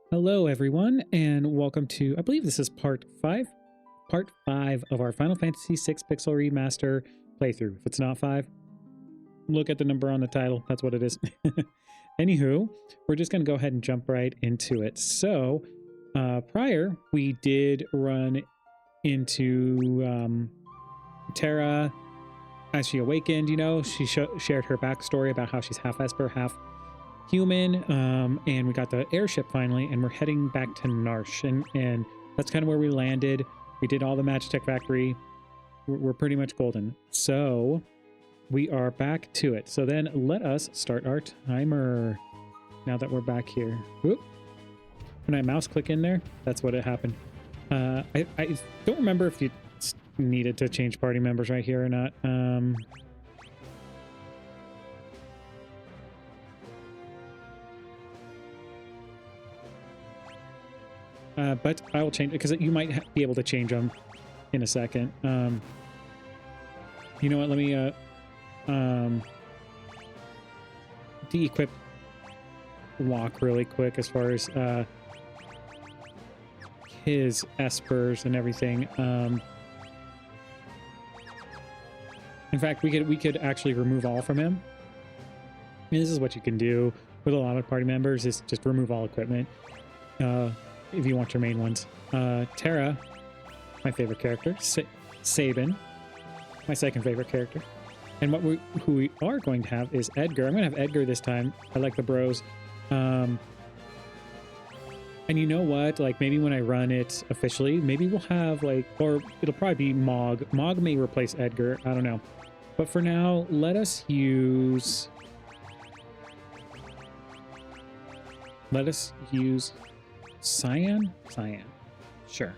Hello, everyone, and welcome to, I believe this is part 5 of our Final Fantasy VI Pixel Remaster playthrough. If it's not 5, look at the number on the title. That's what it is. Anywho, we're just going to go ahead and jump right into it. So, prior, we did run into Terra as she awakened. You know, she shared her backstory about how she's half Esper, half human, and we got the airship finally, and we're heading back to Narsh, and that's kind of where we landed. We did all the Magitech Factory. We're pretty much golden. So we are back to it. So then let us start our timer now that we're back here. Whoop. When I mouse click in there, that's what it happened. I don't remember if you needed to change party members right here or not. But I will change it because you might be able to change them in a second. You know what? Let me de-equip Walk really quick as far as his espers and everything. In fact, we could actually remove all from him. And this is what you can do with a lot of party members: is just remove all equipment. If you want your main ones. Terra, my favorite character. Sabin, my second favorite character. And who we are going to have is Edgar. I'm going to have Edgar this time. I like the bros. And you know what? Like, maybe when I run it officially, maybe we'll have, like, or it'll probably be Mog. Mog may replace Edgar. I don't know. But for now, let us use Cyan? Cyan. Sure.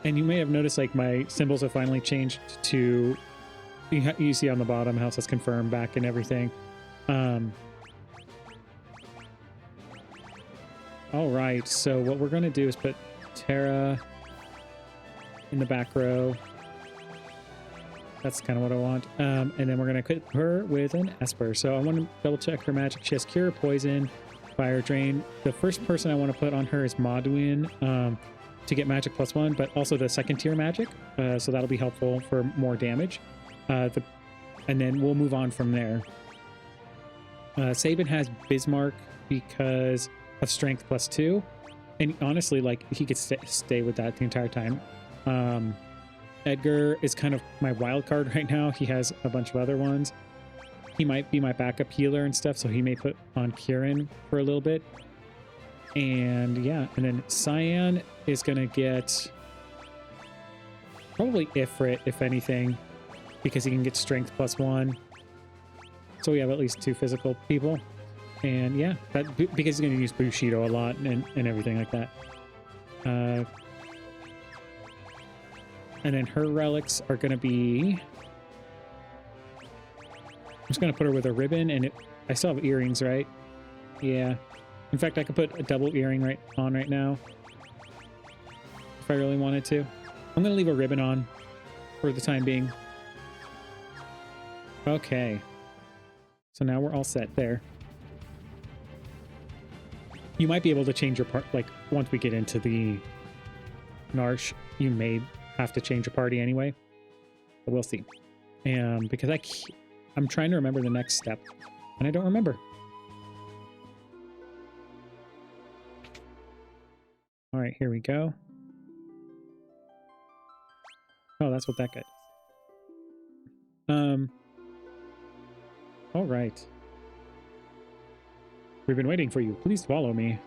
And you may have noticed, like, my symbols have finally changed to, you see on the bottom how it says confirm back and everything. All right, so what we're going to do is put Terra in the back row. That's kind of what I want. And then we're going to equip her with an Esper. So I want to double check her magic. She has Cure, Poison, Fire Drain. The first person I want to put on her is Maduin to get magic +1, but also the second tier magic. So that'll be helpful for more damage. And then we'll move on from there. Sabin has Bismarck because of strength +2. And honestly, like, he could stay with that the entire time. Edgar is kind of my wild card right now. He has a bunch of other ones. He might be my backup healer and stuff, so he may put on Kieran for a little bit. And yeah, and then Cyan is going to get probably Ifrit, if anything, because he can get strength +1. So we have at least 2 physical people. And yeah, that because he's going to use Bushido a lot and everything like that. And then her relics are going to be... I'm just going to put her with a ribbon, and I still have earrings, right? Yeah. In fact, I could put a double earring right now if I really wanted to. I'm going to leave a ribbon on for the time being. Okay. So now we're all set there. You might be able to change your part, like, once we get into the Narsh, you may have to change your party anyway. But we'll see. Because I'm trying to remember the next step, and I don't remember. All right, here we go. Oh, that's what that guy does. All right. We've been waiting for you. Please follow me.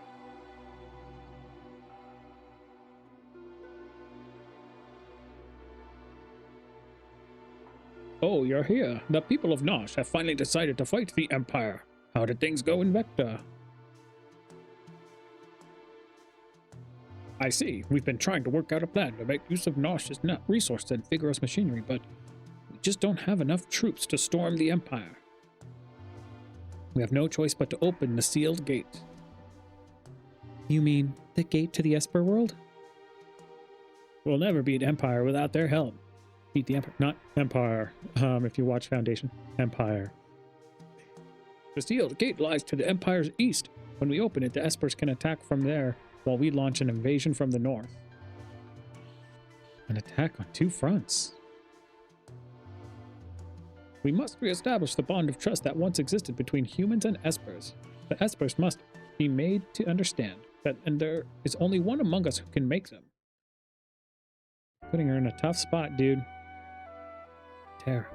Oh, you're here. The people of Nosh have finally decided to fight the Empire. How did things go in Vector? I see. We've been trying to work out a plan to make use of Nosh's resources and vigorous machinery, but we just don't have enough troops to storm the Empire. We have no choice but to open the sealed gate. You mean the gate to the Esper world? We'll never beat Empire without their help. Beat the Empire, not Empire. If you watch Foundation, Empire. The sealed gate lies to the Empire's east. When we open it, the Espers can attack from there while we launch an invasion from the north. An attack on 2 fronts. We must reestablish the bond of trust that once existed between humans and Espers. The Espers must be made to understand that, and there is only one among us who can make them. Putting her in a tough spot, dude. Terra.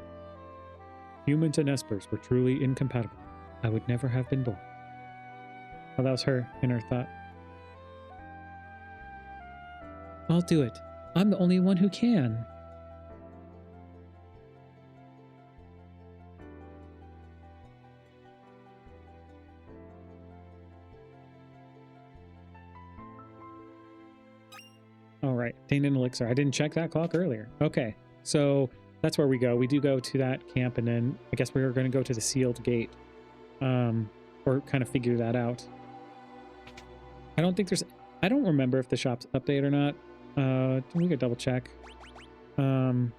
Humans and Espers were truly incompatible. I would never have been born. Well, that was her inner thought. I'll do it. I'm the only one who can. All right, obtained an elixir. I didn't check that clock earlier. Okay, so that's where we go. We do go to that camp, and then I guess we were going to go to the sealed gate, or kind of figure that out. I don't think there's. I don't remember if the shop's updated or not. We could double check. No,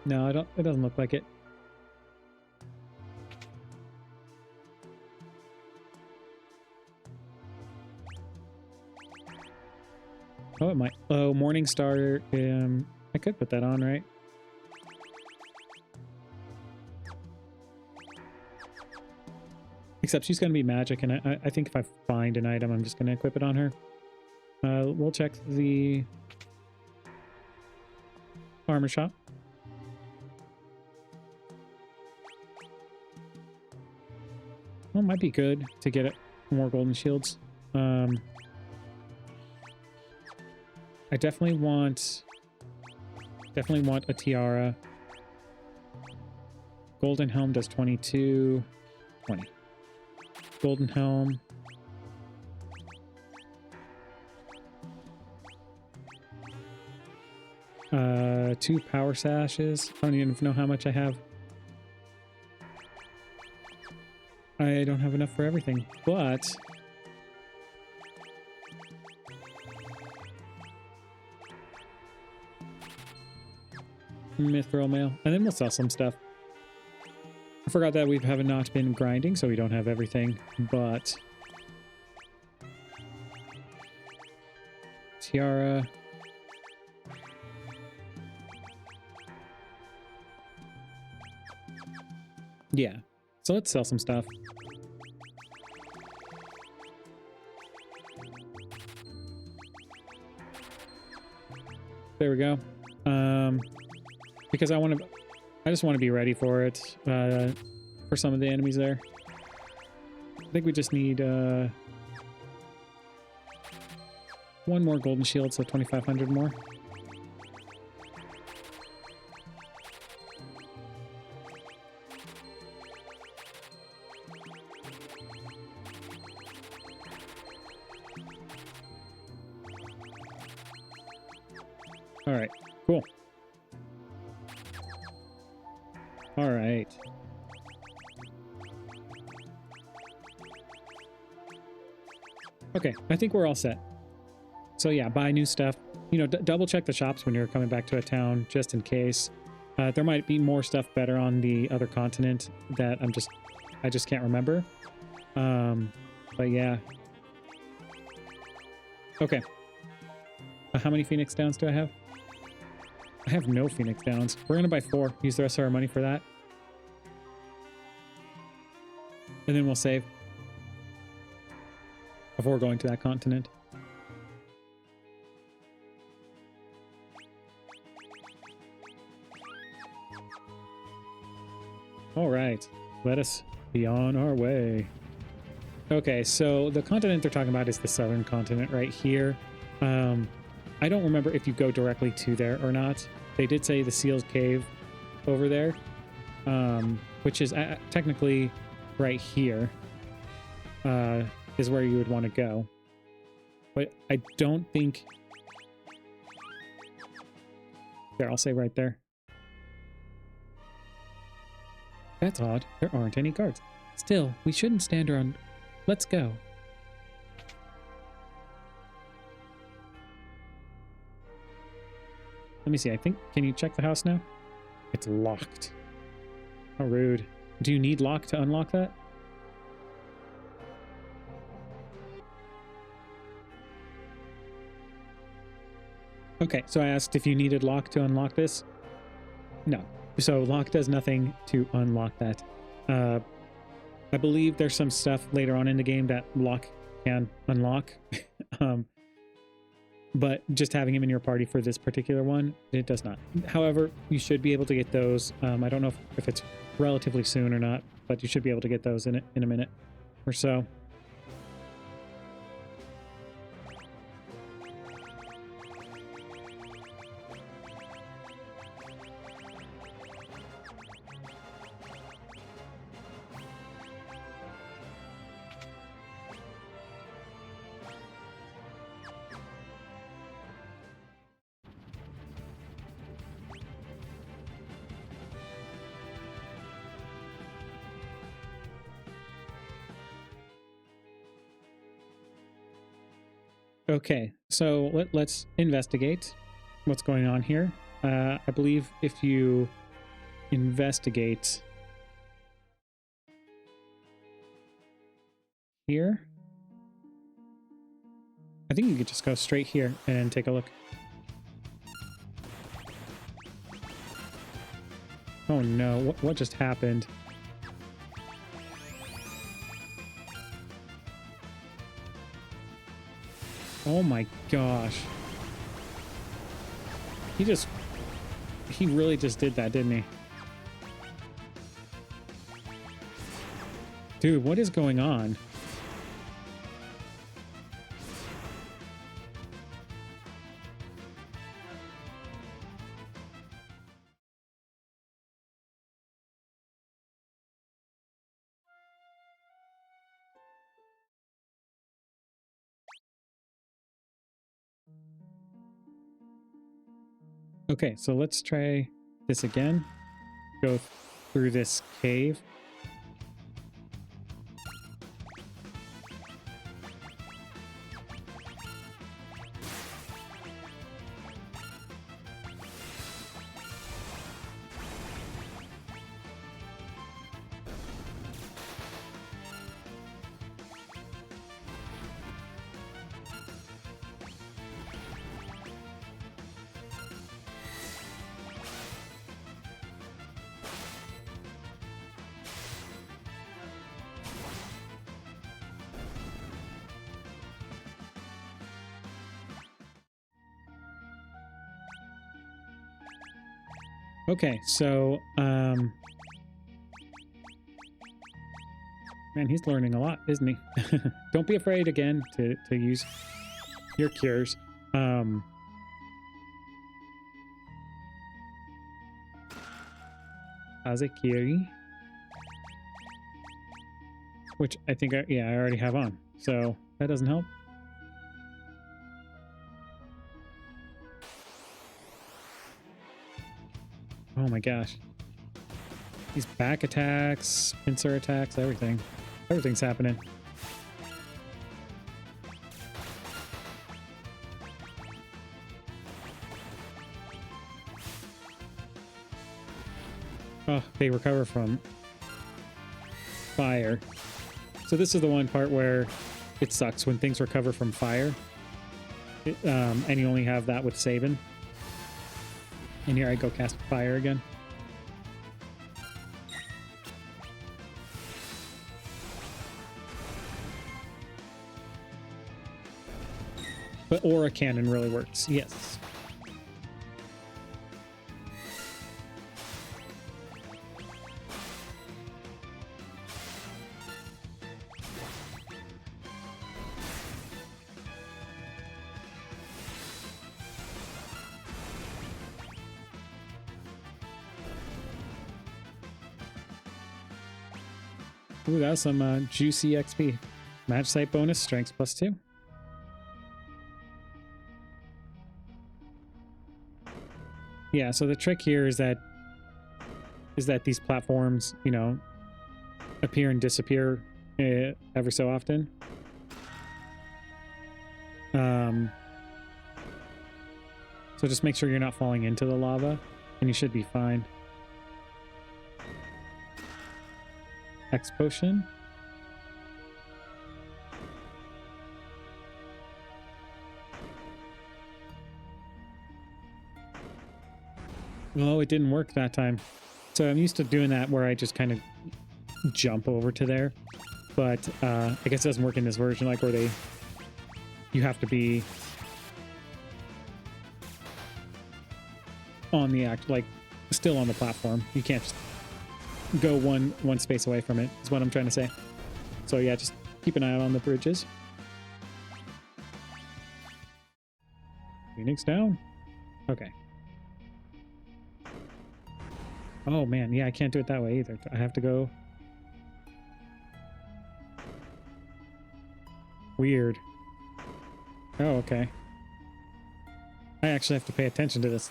I don't. It doesn't look like it. Oh, it might. Oh, Morningstar. I could put that on, right? Except she's going to be magic, and I think if I find an item, I'm just going to equip it on her. We'll check the armor shop. Well, it might be good to get more golden shields. I definitely want a tiara. Golden helm does 22, 20. Golden helm. Two power sashes. I don't even know how much I have. I don't have enough for everything, but mithril mail, and then we'll sell some stuff. I forgot that we have not been grinding, so we don't have everything, but tiara. Yeah, so let's sell some stuff. There we go. Because I just want to be ready for it, for some of the enemies there. I think we just need one more golden shield, so 2,500 more. All right, cool. All right. Okay, I think we're all set. So yeah, buy new stuff. You know, double check the shops when you're coming back to a town, just in case. There might be more stuff better on the other continent that I just can't remember. But yeah. Okay. How many Phoenix Downs do I have? I have no Phoenix Downs. We're gonna buy 4. Use the rest of our money for that. And then we'll save before going to that continent. All right, let us be on our way. Okay, so the continent they're talking about is the southern continent right here. I don't remember if you go directly to there or not. They did say the sealed cave over there, which is technically right here, is where you would want to go. But I don't think... There, I'll say right there. That's odd. There aren't any guards. Still, we shouldn't stand around. Let's go. Let me see. I think... Can you check the house now? It's locked. How rude. Do you need lock to unlock that? Okay, so I asked if you needed lock to unlock this. No. So lock does nothing to unlock that. I believe there's some stuff later on in the game that lock can unlock. But just having him in your party for this particular one, it does not. However, you should be able to get those. I don't know if it's relatively soon or not, but you should be able to get those in a minute or so. Okay, so let's investigate what's going on here. I believe if you investigate here, I think you could just go straight here and take a look. Oh no, what just happened? Oh my gosh. He really just did that, didn't he? Dude, what is going on? Okay, so let's try this again. Go through this cave. Okay, so man, he's learning a lot, isn't he? Don't be afraid again to use your cures. Azekiri, which I think I already have on, so that doesn't help. Oh my gosh. These back attacks, pincer attacks, everything. Everything's happening. Oh, they recover from fire. So this is the one part where it sucks when things recover from fire. And you only have that with Sabin. And here I go cast fire again. But Aura Cannon really works, yes. Ooh, that was some juicy XP. Match site bonus, strength +2. Yeah, so the trick here is that these platforms, you know, appear and disappear every so often. So just make sure you're not falling into the lava, and you should be fine. X potion. Oh, it didn't work that time. So I'm used to doing that where I just kind of jump over to there. But I guess it doesn't work in this version, like where you have to be on the like still on the platform. You can't just go one space away from it, is what I'm trying to say. So yeah, just keep an eye out on the bridges. Phoenix down. Okay. Oh man, yeah, I can't do it that way either. I have to go. Weird. Oh, okay. I actually have to pay attention to this.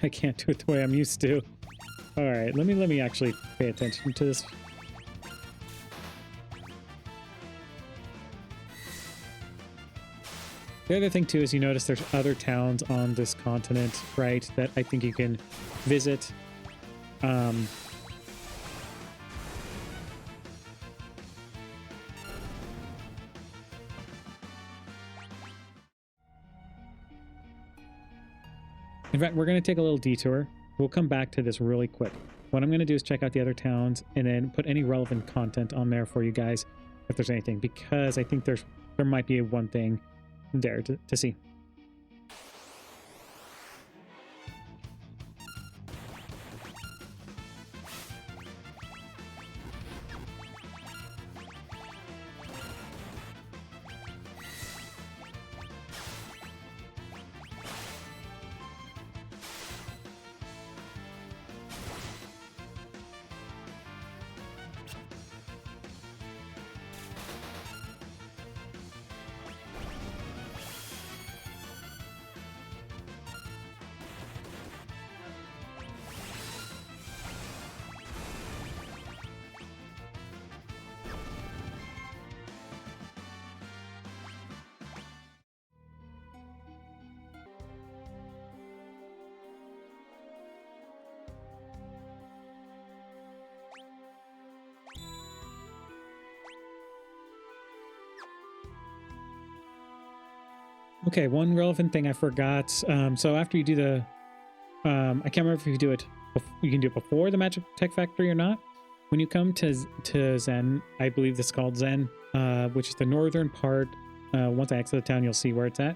I can't do it the way I'm used to. All right, let me actually pay attention to this. The other thing too is you notice there's other towns on this continent, right, that I think you can visit. In fact, we're going to take a little detour. We'll come back to this really quick. What I'm going to do is check out the other towns and then put any relevant content on there for you guys if there's anything, because I think there might be one thing there to see. Okay, one relevant thing I forgot. So after you do the, I can't remember if you do it. You can do it before the Magic Tech Factory or not. When you come to Zen, I believe this is called Zen, which is the northern part. Once I exit the town, you'll see where it's at.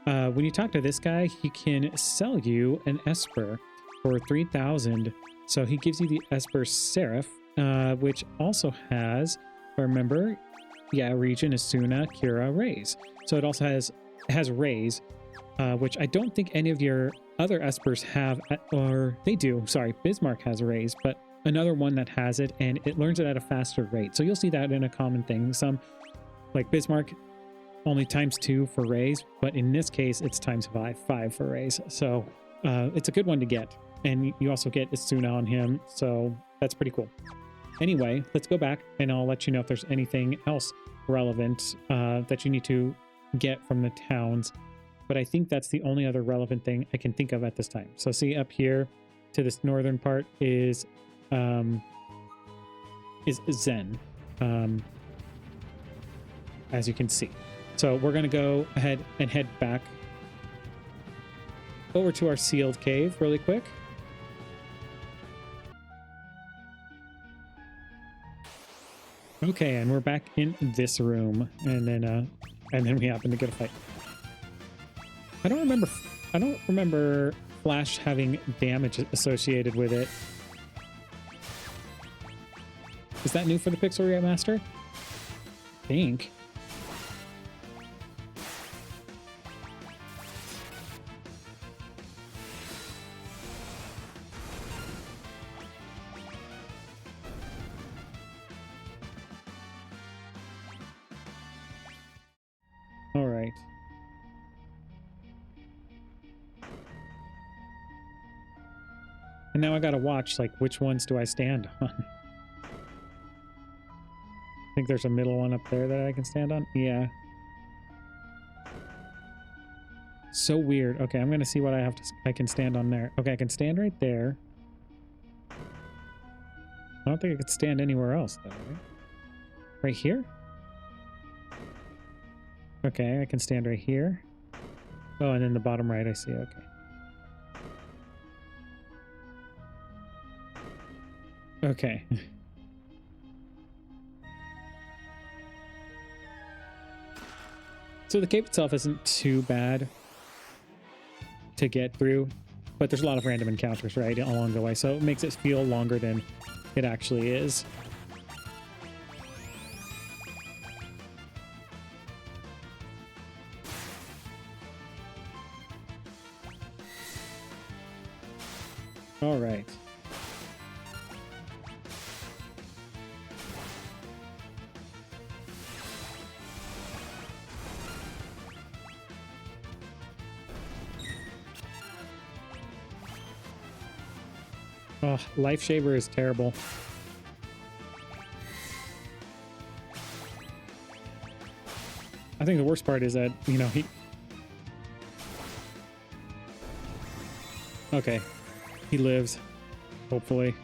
When you talk to this guy, he can sell you an Esper for 3,000. So he gives you the Esper Seraph, which also has, if I remember, yeah, region Asuna, Kira, Rays. So it also has Rays, which I don't think any of your other Espers have, or they do. Sorry, Bismarck has Rays, but another one that has it, and it learns it at a faster rate. So you'll see that in a common thing. Some, like Bismarck, only ×2 for Rays, but in this case, it's ×5 for Rays. So it's a good one to get. And you also get Asuna on him, so that's pretty cool. Anyway, let's go back, and I'll let you know if there's anything else relevant that you need to get from the towns. But I think that's the only other relevant thing I can think of at this time. So see up here to this northern part is Zen, as you can see. So we're going to go ahead and head back over to our sealed cave really quick. Okay, and we're back in this room, and then we happen to get a fight. I don't remember Flash having damage associated with it. Is that new for the Pixel Remaster? I think. All right. And now I gotta watch, like, which ones do I stand on? I think there's a middle one up there that I can stand on. Yeah. So weird. Okay, I'm gonna see what I can stand on there. Okay, I can stand right there. I don't think I could stand anywhere else, though, right? Right here? Okay, I can stand right here. Oh, and then the bottom right, I see. Okay. Okay. So the cave itself isn't too bad to get through, but there's a lot of random encounters, right, along the way, so it makes it feel longer than it actually is. All right. Oh, Life Shaver is terrible. I think the worst part is that, you know, he... Okay. He lives. Hopefully.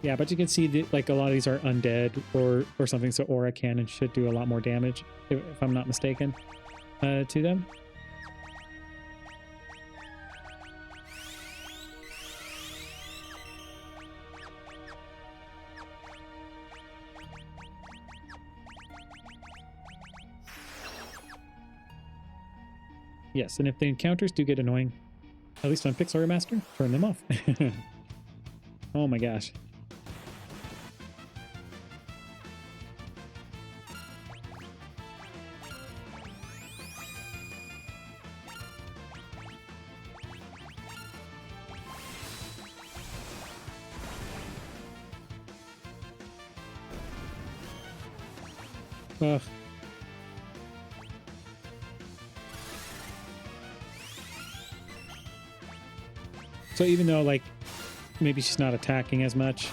Yeah, but you can see that, like, a lot of these are undead or something, so Aura Cannon should do a lot more damage, if I'm not mistaken, to them. Yes, and if the encounters do get annoying, at least on Pixel Remaster, turn them off. Oh my gosh. Ugh. So even though, like, maybe she's not attacking as much,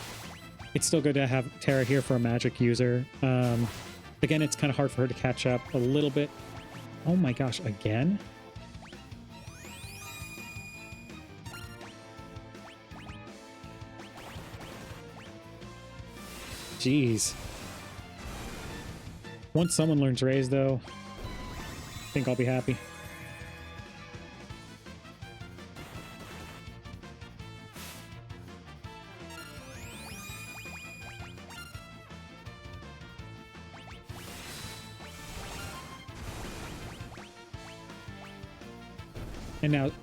it's still good to have Terra here for a magic user. Again, it's kind of hard for her to catch up a little bit. Oh my gosh, again? Jeez. Once someone learns Raise, though, I think I'll be happy.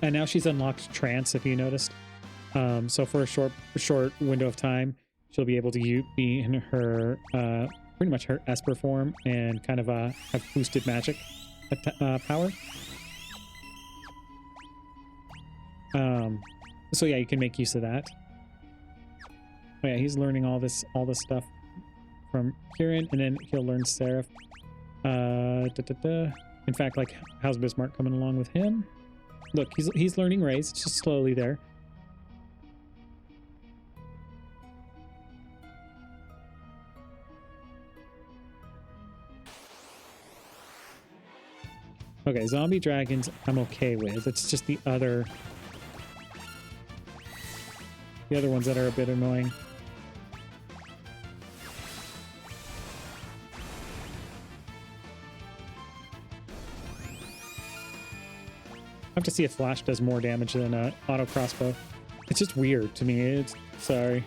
And now she's unlocked Trance, if you noticed. So for a short window of time, she'll be able to be in her pretty much her Esper form and kind of have boosted magic power. So yeah, you can make use of that. Oh yeah, he's learning all this stuff from Kieran, and then he'll learn Seraph. In fact, like, how's Bismarck coming along with him? Look, he's learning Raise. It's just slowly there. Okay, zombie dragons I'm okay with. It's just the other ones that are a bit annoying. I have to see if Flash does more damage than auto crossbow. It's just weird to me. Sorry.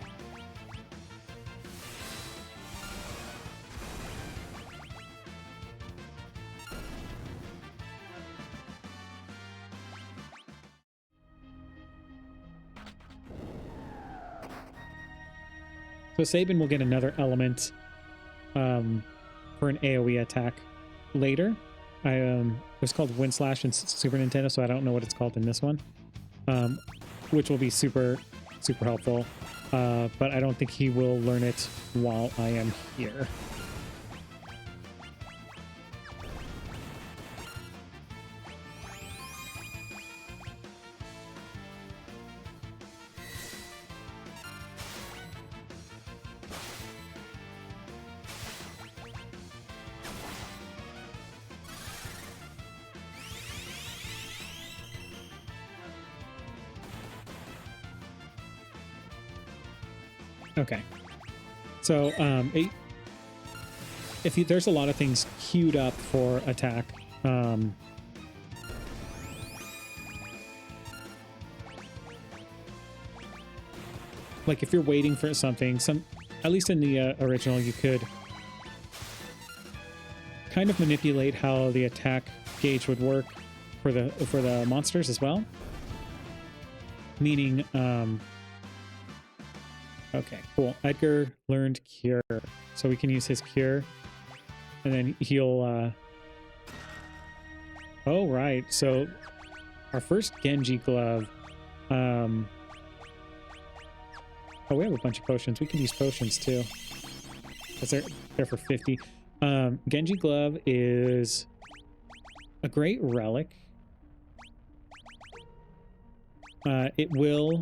So Sabin will get another element for an AoE attack later. It was called Wind Slash in Super Nintendo, so I don't know what it's called in this one, which will be super helpful. But I don't think he will learn it while I am here. Okay. So there's a lot of things queued up for attack. Like if you're waiting for something, at least in the original, you could kind of manipulate how the attack gauge would work for the monsters as well. Meaning, okay, cool. Edgar learned Cure, so we can use his Cure, and then he'll. Oh right, so our first Genji glove. Oh, we have a bunch of potions. We can use potions too. Because they're for 50. Genji glove is a great relic. It will,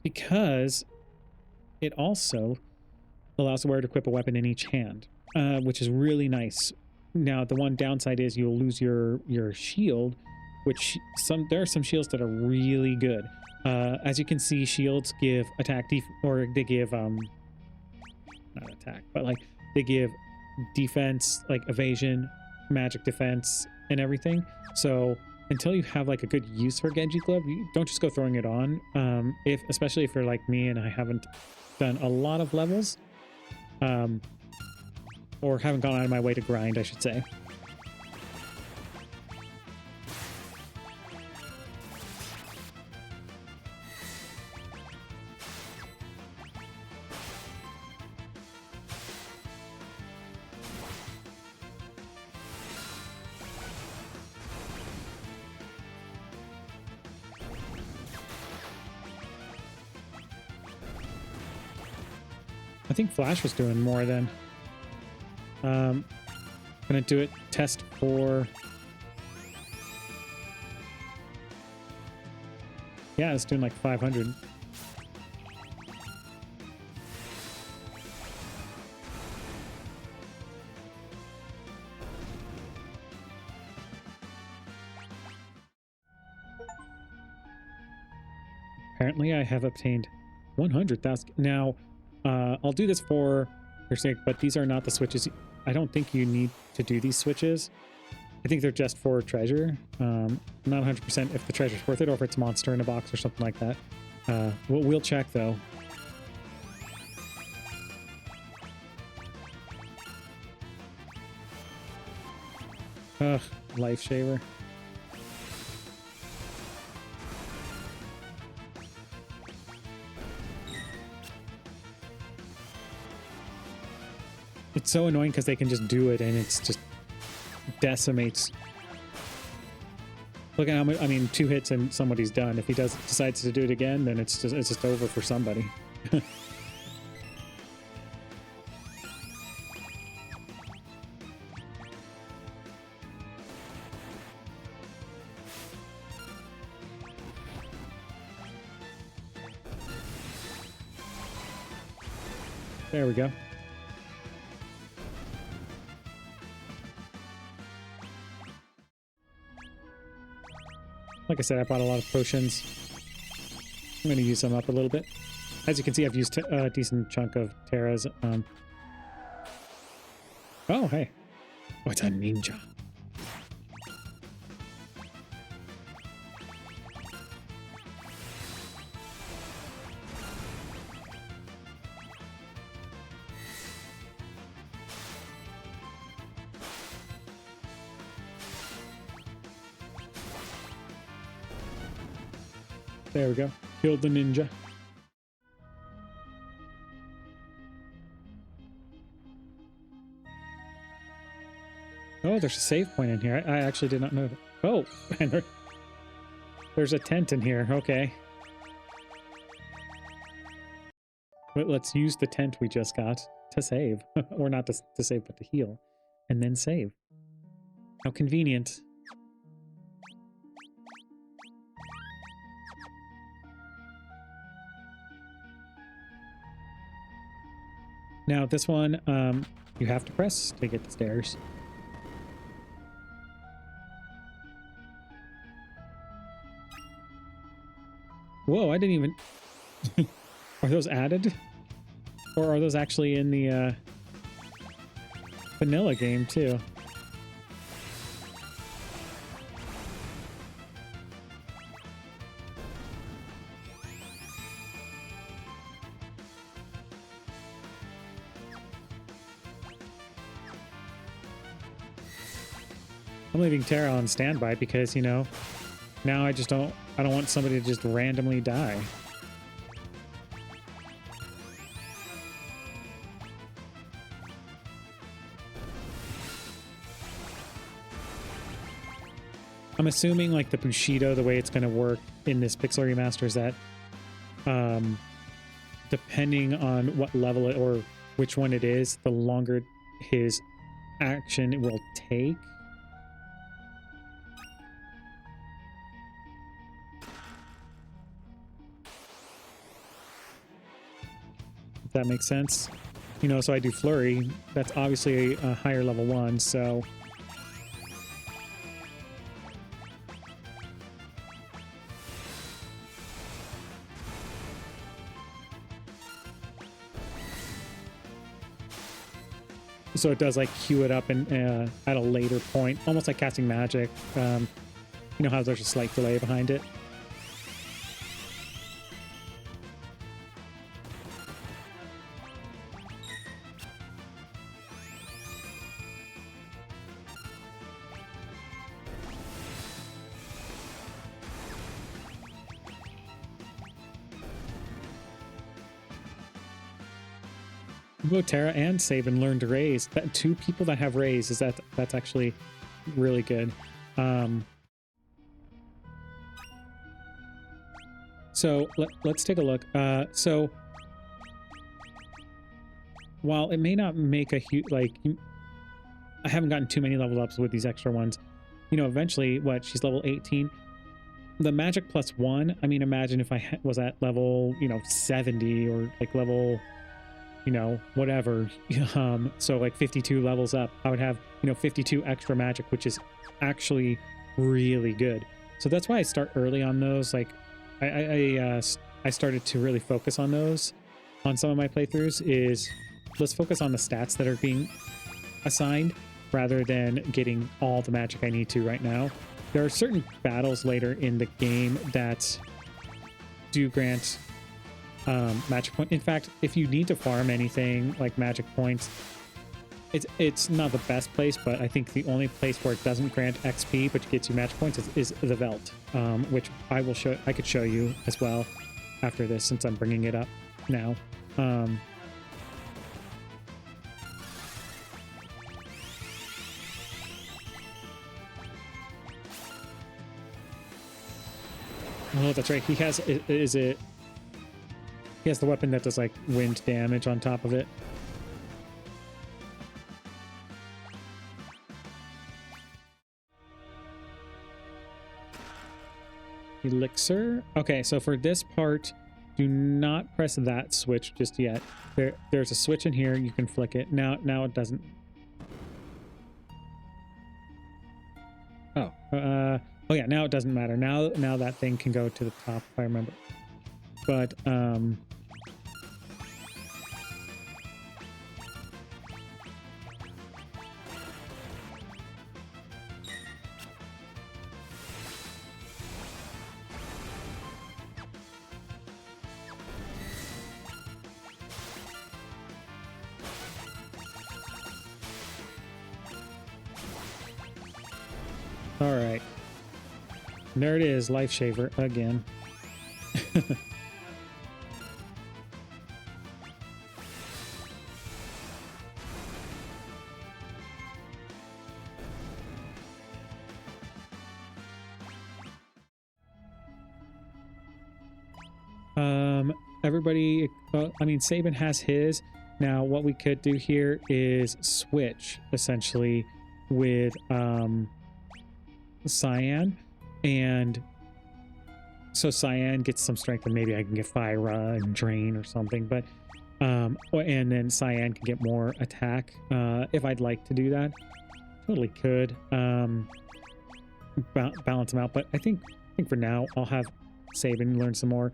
because it also allows the wearer to equip a weapon in each hand, which is really nice. Now, the one downside is you'll lose your shield, which there are some shields that are really good. As you can see, shields give attack or they give not attack, but like they give defense, like evasion, magic defense, and everything. So until you have like a good use for Genji glove, you don't just go throwing it on. Especially if you're like me and I haven't done a lot of levels, or haven't gone out of my way to grind, I should say. I think Flash was doing more than. Gonna do it. Test for. Yeah, it's doing like 500. Apparently, I have obtained 100,000. Now, I'll do this for your sake, but these are not the switches. I don't think you need to do these switches. I think they're just for treasure. I'm not 100% if the treasure's worth it or if it's monster in a box or something like that. We'll check, though. Ugh, life shaver. It's so annoying because they can just do it and it's just decimates. Look at how much, I mean, 2 hits and somebody's done. If he decides to do it again, then it's just over for somebody. There we go. Like I said, I bought a lot of potions. I'm going to use them up a little bit. As you can see, I've used a decent chunk of Terra's. Oh, hey. Oh, it's a ninja. There we go. Killed the ninja. Oh, there's a save point in here. I actually did not know that. Oh, and there's a tent in here. Okay. But let's use the tent we just got to save. Or not to save, but to heal. And then save. How convenient. Now, this one, you have to press to get the stairs. Whoa, I didn't even... Are those added? Or are those actually in the vanilla game too? I'm leaving Tara on standby because, you know, now I don't want somebody to just randomly die. I'm assuming like the Bushido, the way it's going to work in this Pixel Remaster is that depending on what level it, or which one it is, the longer his action will take. If that makes sense. You know, so I do Flurry. That's obviously a higher level one, so... So it does like queue it up and at a later point, almost like casting magic. You know how there's a slight delay behind it. Both Terra and Saban learned to raise. That two people that have raise is that's actually really good. So let's take a look. So while it may not make a huge, like, I haven't gotten too many level ups with these extra ones. You know, eventually, what, she's level 18. The magic +1. I mean, imagine if I was at level, you know, 70 or like level, you know, whatever, so like 52 levels up, I would have, you know, 52 extra magic, which is actually really good. So that's why I start early on those. Like I started to really focus on those on some of my playthroughs. Is let's focus on the stats that are being assigned rather than getting all the magic I need to right now. There are certain battles later in the game that do grant magic point. In fact, if you need to farm anything like magic points, it's not the best place, but I think the only place where it doesn't grant XP but gets you magic points is the Veld, which I could show you as well after this, since I'm bringing it up now. Oh, that's right. He has He has the weapon that does like wind damage on top of it. Elixir. Okay, so for this part, do not press that switch just yet. There's a switch in here. You can flick it. Now it doesn't. Oh, oh yeah. Now it doesn't matter. Now that thing can go to the top if I remember. But all right. There it is, Life Shaver again. Everybody, I mean, Saban has his. Now, what we could do here is switch, essentially, with Cyan. And so Cyan gets some strength, and maybe I can get Fyra and Drain or something. But, and then Cyan can get more attack. If I'd like to do that, totally could. Balance them out. But I think for now, I'll have Saban learn some more.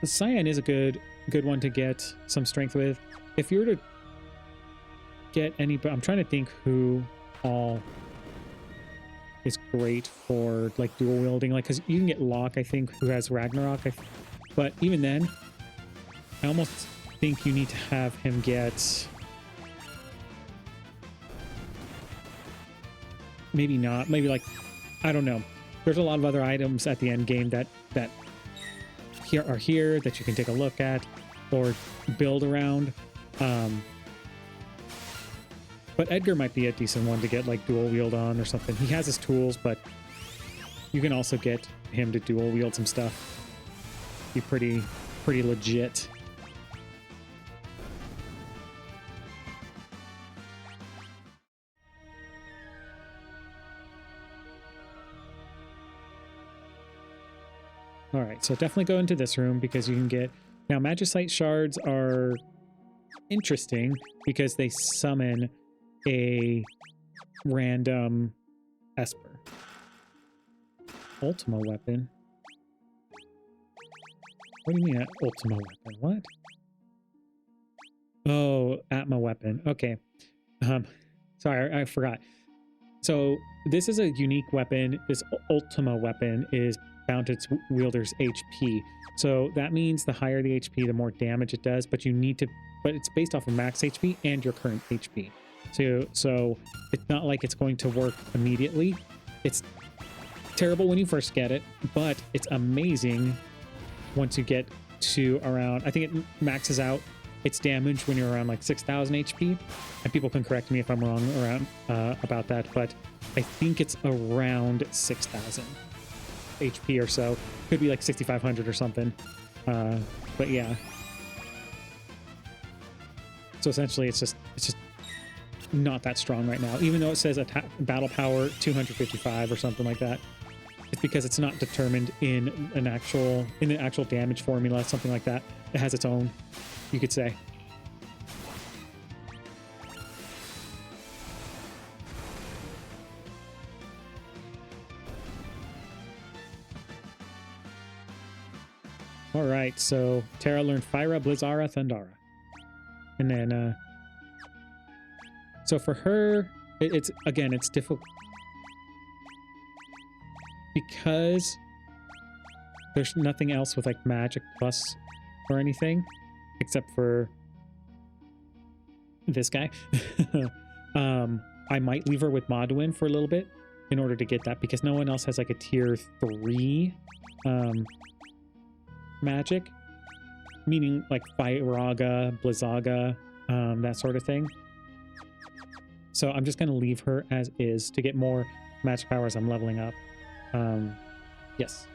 Cyan is a good one to get some strength with. If you were to get any, but I'm trying to think who all is great for like dual wielding, like because you can get Locke, I think, who has Ragnarok, but even then, I almost think you need to have him get. Maybe not. Maybe like, I don't know. There's a lot of other items at the end game that are here that you can take a look at or build around. But Edgar might be a decent one to get like dual wield on or something. He has his tools, but you can also get him to dual wield some stuff. Be pretty legit. All right, so definitely go into this room because you can get... Now, Magicite shards are interesting because they summon a random Esper. Ultima weapon? What do you mean Ultima weapon? What? Oh, Atma weapon. Okay. Sorry, I forgot. So this is a unique weapon. This Ultima weapon is bound to its wielder's HP. So that means the higher the HP, the more damage it does, but you need to, but it's based off of max HP and your current HP. So it's not like it's going to work immediately. It's terrible when you first get it, but it's amazing once you get to around, I think it maxes out its damage when you're around like 6,000 HP. And people can correct me if I'm wrong around about that, but I think it's around 6,000 HP or so. Could be like 6,500 or something. But yeah. So essentially it's just not that strong right now, even though it says battle power 255 or something like that. It's because it's not determined in an actual damage formula, something like that. It has its own, you could say. All right, so Terra learned Fyra, Blizzara, Thundara. And then, so for her, it's difficult because there's nothing else with like magic plus or anything except for this guy. I might leave her with Modwin for a little bit in order to get that because no one else has like a tier 3 magic, meaning like Fyraga, Blizzaga, that sort of thing. So I'm just going to leave her as is to get more magic power as I'm leveling up. Yes.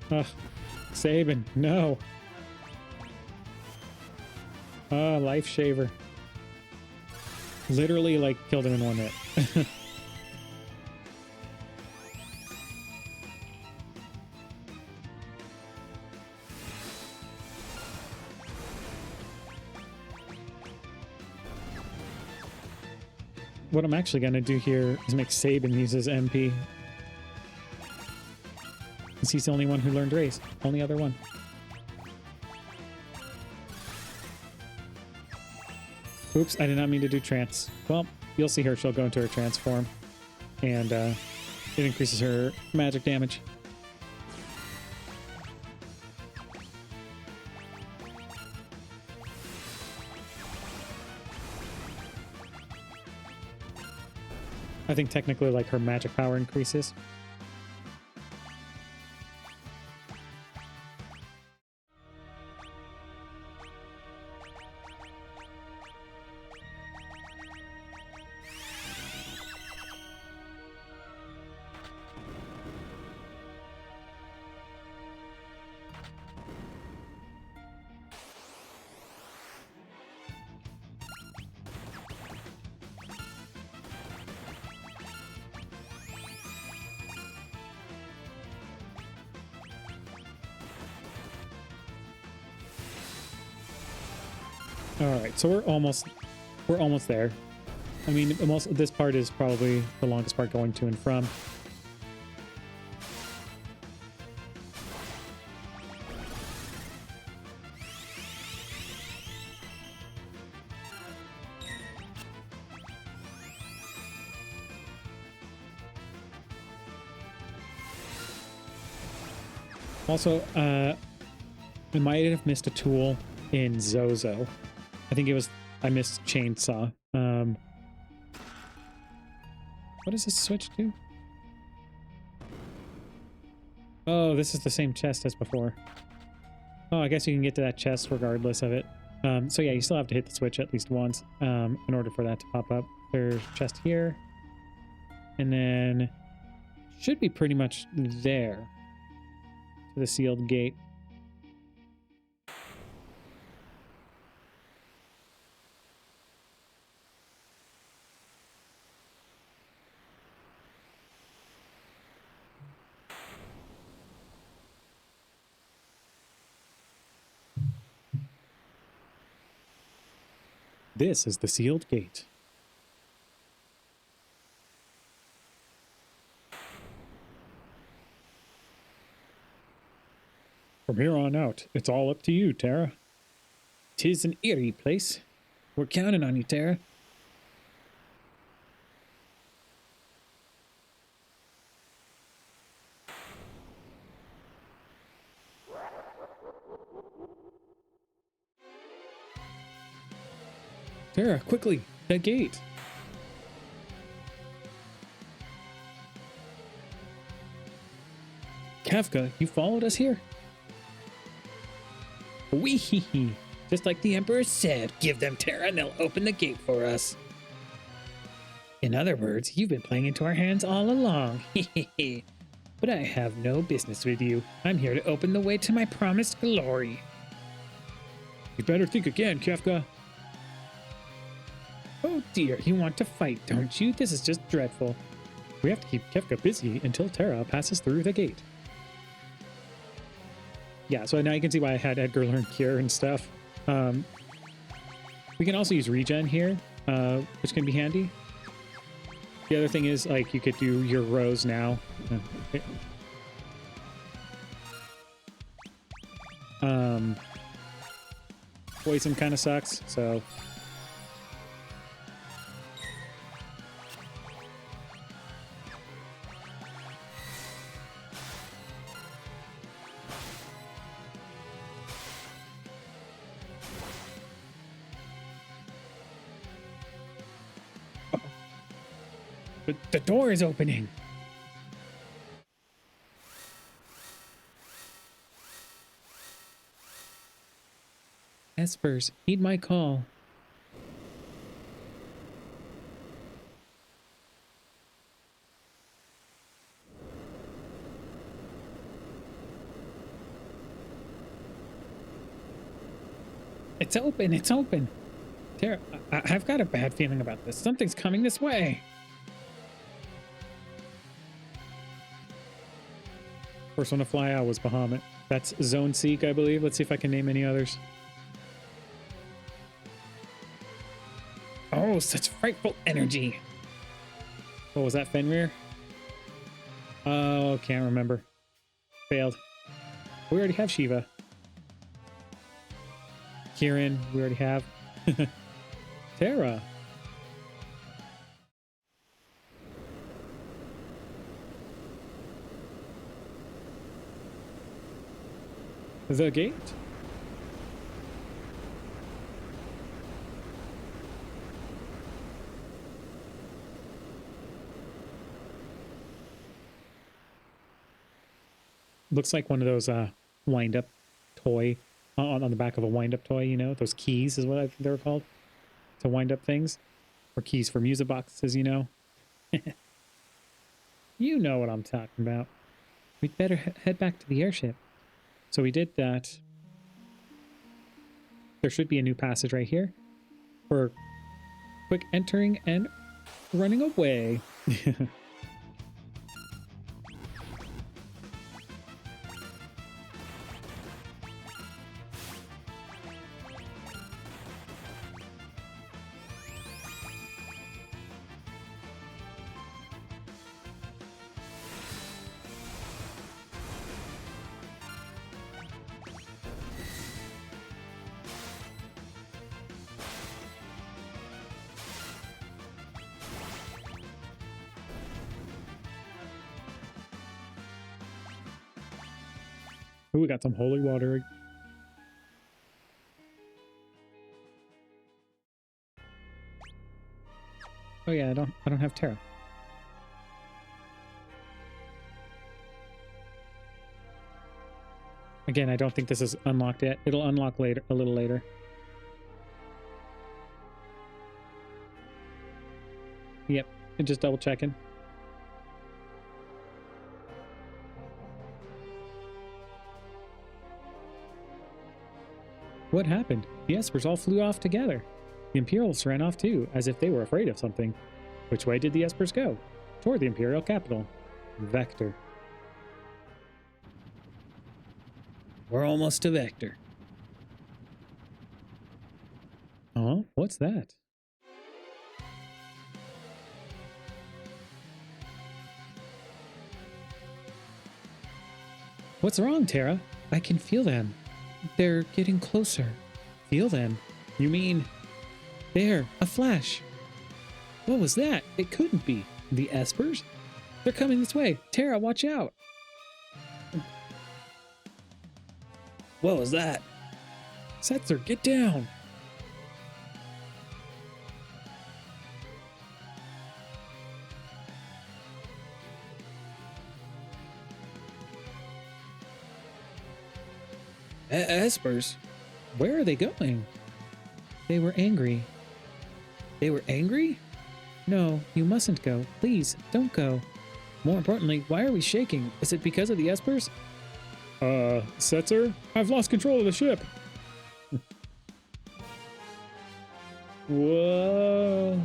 Ugh, Sabin, no. Life shaver. Literally, like, killed him in one hit. What I'm actually going to do here is make Sabin use his MP. He's the only one who learned Race. Only other one. Oops, I did not mean to do trance. Well, you'll see her. She'll go into her trance form. And it increases her magic damage. I think technically like her magic power increases. All right, so we're almost there. I mean, this part is probably the longest part going to and from. Also, I might have missed a tool in Zozo. I think I missed Chainsaw. What does this switch do? Oh, this is the same chest as before. Oh, I guess you can get to that chest regardless of it. So yeah, you still have to hit the switch at least once in order for that to pop up. There's a chest here. And then should be pretty much there to the sealed gate. This is the sealed gate. From here on out, it's all up to you, Tara. 'Tis an eerie place. We're counting on you, Tara. Tara, quickly, the gate. Kafka, you followed us here? Wee hee hee. Just like the Emperor said, give them Terra and they'll open the gate for us. In other words, you've been playing into our hands all along. But I have no business with you. I'm here to open the way to my promised glory. You better think again, Kafka. Oh dear, you want to fight, don't you? This is just dreadful. We have to keep Kefka busy until Terra passes through the gate. Yeah, so now you can see why I had Edgar learn Cure and stuff. We can also use regen here, which can be handy. The other thing is, like, you could do your rows now. Poison kind of sucks, so... The door is opening. Espers, heed my call. It's open, it's open. Tara, I've got a bad feeling about this. Something's coming this way. First one to fly out was Bahamut. That's Zone Seek, I believe. Let's see if I can name any others. Oh, such frightful energy. What was that, Fenrir? Oh, can't remember. Failed. We already have Shiva. Kieran, we already have. Terra. The gate? Looks like one of those wind-up toy on the back of a wind-up toy, you know? Those keys is what I think they were called. To wind up things. Or keys for music boxes, you know? You know what I'm talking about. We'd better head back to the airship. So we did that. There should be a new passage right here for quick entering and running away. Ooh, we got some holy water. Oh yeah, I don't have Terra. Again, I don't think this is unlocked yet. It'll unlock later, a little later. Yep, and just double checking. What happened? The Espers all flew off together. The Imperials ran off too, as if they were afraid of something. Which way did the Espers go? Toward the Imperial capital. Vector. We're almost to Vector. Oh, what's that? What's wrong, Terra? I can feel them. They're getting closer. Feel them? You mean... There, a flash. What was that? It couldn't be. The Espers? They're coming this way. Terra, watch out. What was that? Setzer, get down. Espers? Where are they going? They were angry. They were angry? No, you mustn't go. Please, don't go. More importantly, why are we shaking? Is it because of the Espers? Setzer? I've lost control of the ship. Whoa.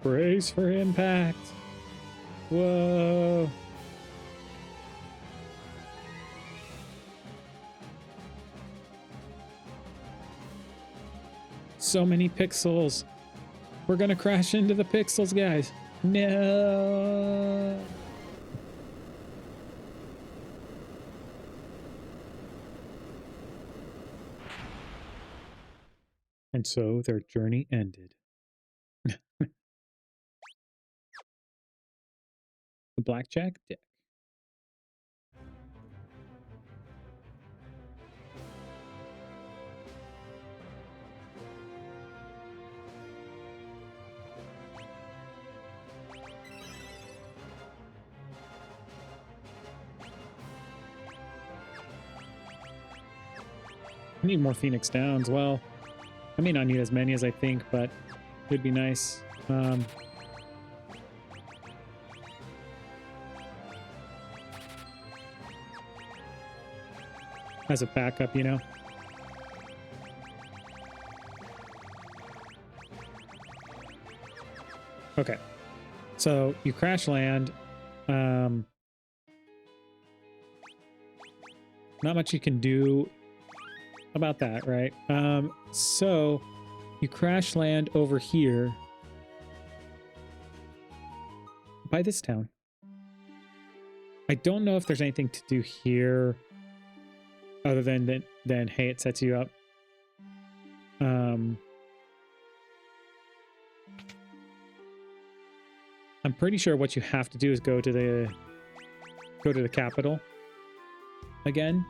Brace for impact. Whoa. So many pixels. We're gonna crash into the pixels, guys. No. And so their journey ended. The blackjack deck. I need more Phoenix Downs. Well, I may not need as many as I think, but it'd be nice. As a backup, you know? Okay. So you crash land. Not much you can do about that, right? So you crash land over here by this town. I don't know if there's anything to do here other than hey, it sets you up. I'm pretty sure what you have to do is go to the capital again.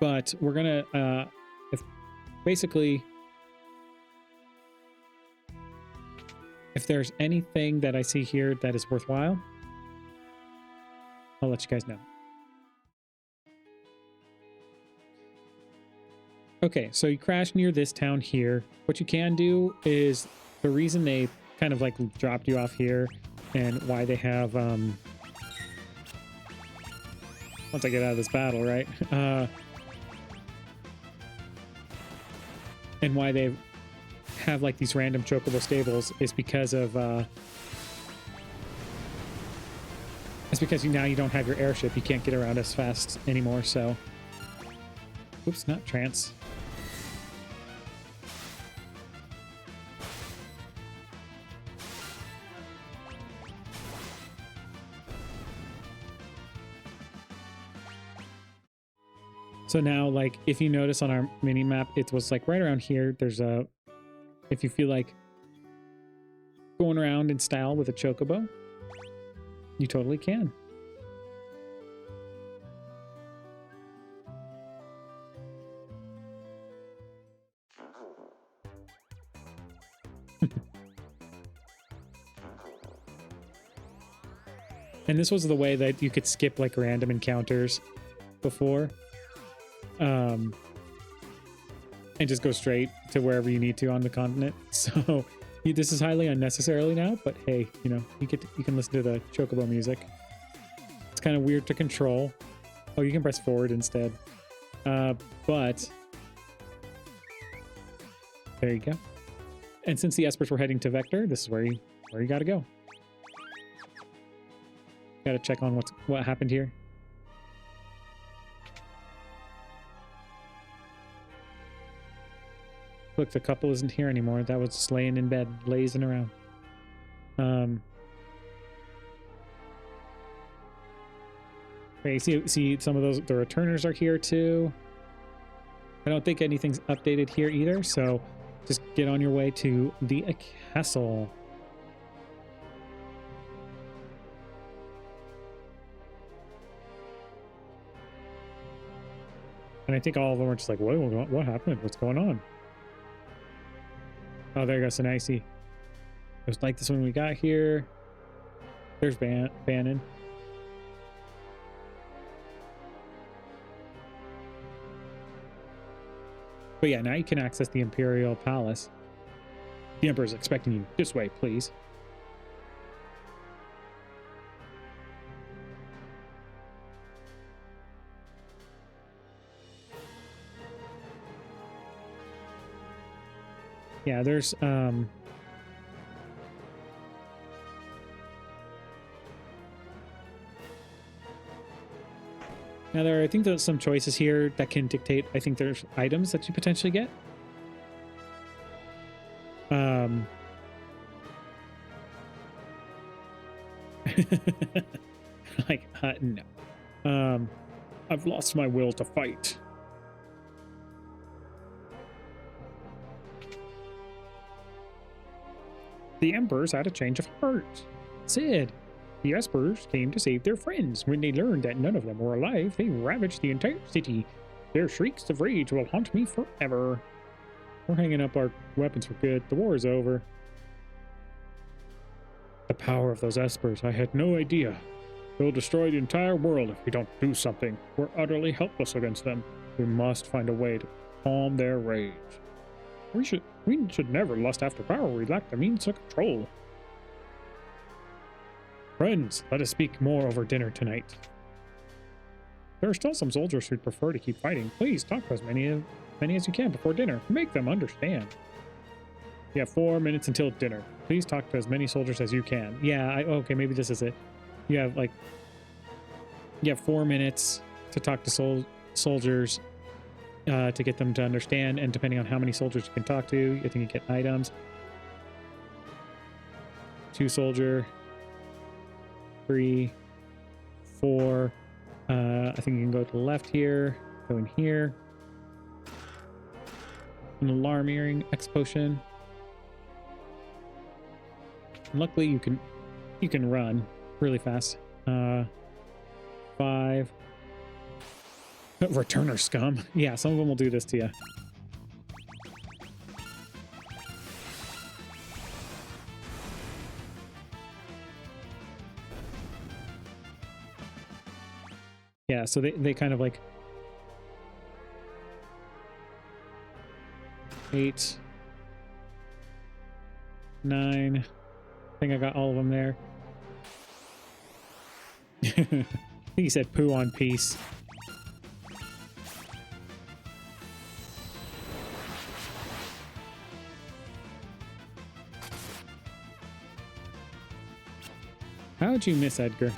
But we're gonna if there's anything that I see here that is worthwhile, I'll let you guys know. Okay, so you crash near this town here. What you can do is, the reason they kind of like dropped you off here and why they have once I get out of this battle, right? And why they have like these random chocobo stables is because of It's because now you don't have your airship. You can't get around as fast anymore, so... Oops, not trance. So now, like, if you notice on our mini map, it was like right around here. There's a... If you feel like going around in style with a chocobo, you totally can. And this was the way that you could skip like random encounters before. And just go straight to wherever you need to on the continent. So this is highly unnecessarily now, but hey, you know, you can listen to the chocobo music. It's kind of weird to control. Oh, you can press forward instead. But there you go. And since the espers were heading to Vector, this is where you gotta go. Gotta check on what happened here. Look, the couple isn't here anymore. That was just laying in bed, lazing around. Okay, see some of those, the returners are here too. I don't think anything's updated here either, so just get on your way to the castle. And I think all of them are just like, what happened? What's going on? Oh, there you go. So now you see. It was like this when we got here. There's Bannon. But yeah, now you can access the Imperial Palace. The Emperor's expecting you. This way, please. Yeah, there's now I think there's some choices here that can dictate. I think there's items that you potentially get. Like no. I've lost my will to fight. The Emperor's had a change of heart. Sid, the Espers came to save their friends. When they learned that none of them were alive, they ravaged the entire city. Their shrieks of rage will haunt me forever. We're hanging up our weapons for good. The war is over. The power of those Espers, I had no idea. They'll destroy the entire world if we don't do something. We're utterly helpless against them. We must find a way to calm their rage. We should never lust after power. We lack the means to control. Friends, let us speak more over dinner tonight. There are still some soldiers who'd prefer to keep fighting. Please talk to as many as you can before dinner. Make them understand. You have 4 minutes until dinner. Please talk to as many soldiers as you can. Yeah, okay, maybe this is it. You have 4 minutes to talk to soldiers. To get them to understand, and depending on how many soldiers you can talk to, I think you get items. 2 soldier, 3, 4. I think you can go to the left here, go in here. An alarm earring, X potion. And luckily you can run really fast. 5. Returner scum. Yeah, some of them will do this to you. Yeah, so they kind of like 8, 9. I think I got all of them there. I think he said poo on peace. How'd you miss, Edgar?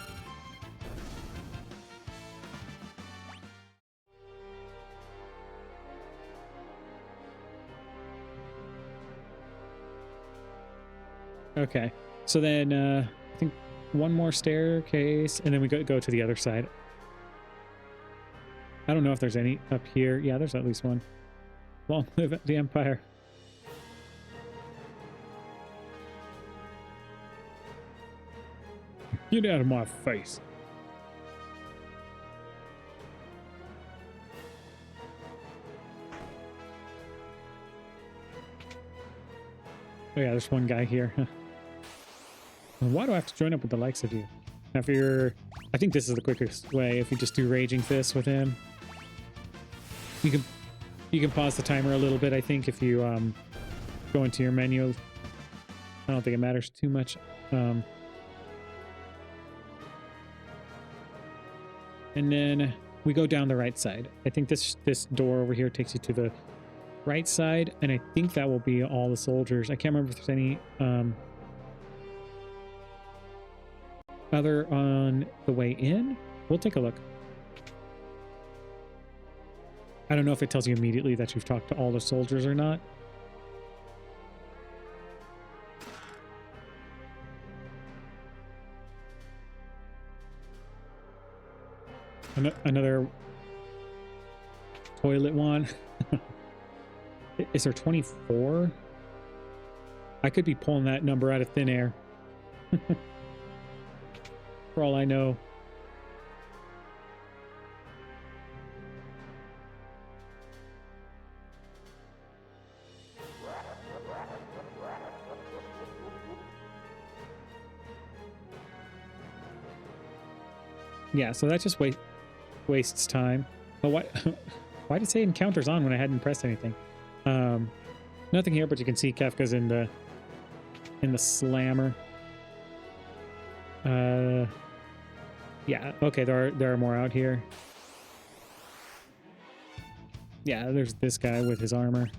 Okay. So then I think one more staircase, and then we go to the other side. I don't know if there's any up here. Yeah, there's at least one. Long live the Empire. Get out of my face. Oh yeah, there's one guy here. Why do I have to join up with the likes of you? Now if you're... I think this is the quickest way. If you just do Raging Fist with him. You can pause the timer a little bit, I think, if you go into your menu. I don't think it matters too much. And then we go down the right side. I think this door over here takes you to the right side, and I think that will be all the soldiers. I can't remember if there's any other on the way in. We'll take a look. I don't know if it tells you immediately that you've talked to all the soldiers or not. Another toilet one. Is there 24? I could be pulling that number out of thin air. For all I know. Yeah, so that just wastes time. But why did it say encounters on when I hadn't pressed anything? Nothing here, but you can see Kefka's in the slammer. Yeah, okay, there are more out here. Yeah, there's this guy with his armor.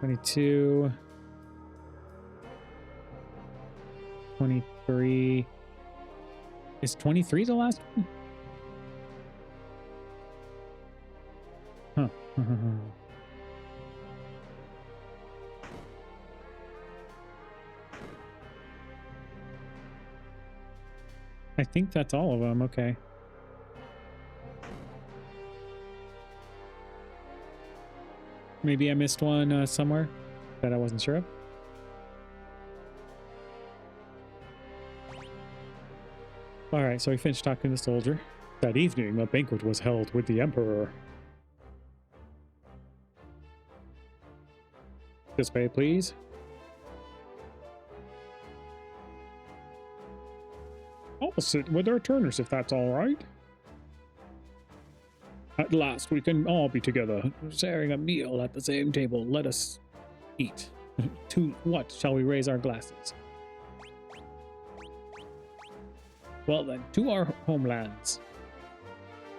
$22, $23. Is 23 the last one? Huh. I think that's all of them. Okay. Maybe I missed one somewhere that I wasn't sure of. All right, so we finished talking to the soldier. That evening, a banquet was held with the Emperor. This way, please. I'll sit with the returners if that's all right. At last, we can all be together, sharing a meal at the same table. Let us eat. To what shall we raise our glasses? Well then, to our homelands.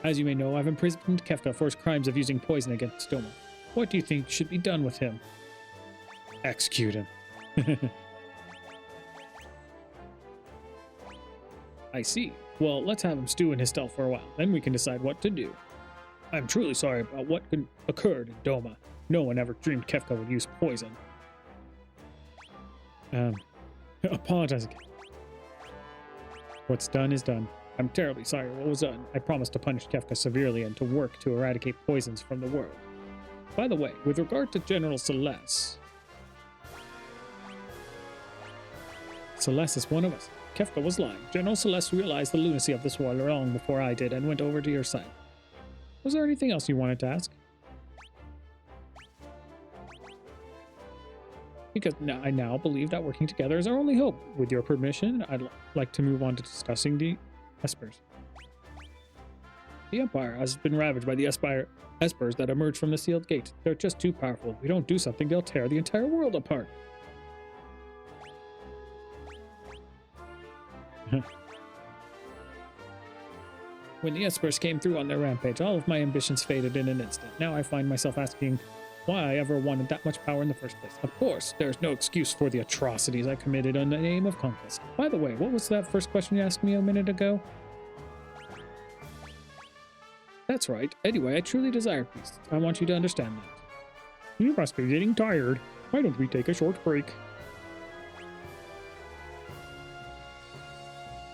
As you may know, I've imprisoned Kefka for his crimes of using poison against Doma. What do you think should be done with him? Execute him. I see. Well, let's have him stew in his cell for a while. Then we can decide what to do. I'm truly sorry about what occurred in Doma. No one ever dreamed Kefka would use poison. Apologize again. What's done is done. I'm terribly sorry what was done. I promise to punish Kefka severely and to work to eradicate poisons from the world. By the way, with regard to General Celeste... Celeste is one of us. Kefka was lying. General Celeste realized the lunacy of this war long before I did and went over to your side. Was there anything else you wanted to ask? Because I now believe that working together is our only hope. With your permission, I'd like to move on to discussing the Espers. The Empire has been ravaged by the Espers that emerged from the sealed gate. They're just too powerful. If we don't do something, they'll tear the entire world apart. When the Espers came through on their rampage, all of my ambitions faded in an instant. Now I find myself asking why I ever wanted that much power in the first place. Of course, there's no excuse for the atrocities I committed in the name of conquest. By the way, what was that first question you asked me a minute ago? That's right. Anyway, I truly desire peace. I want you to understand that. You must be getting tired. Why don't we take a short break?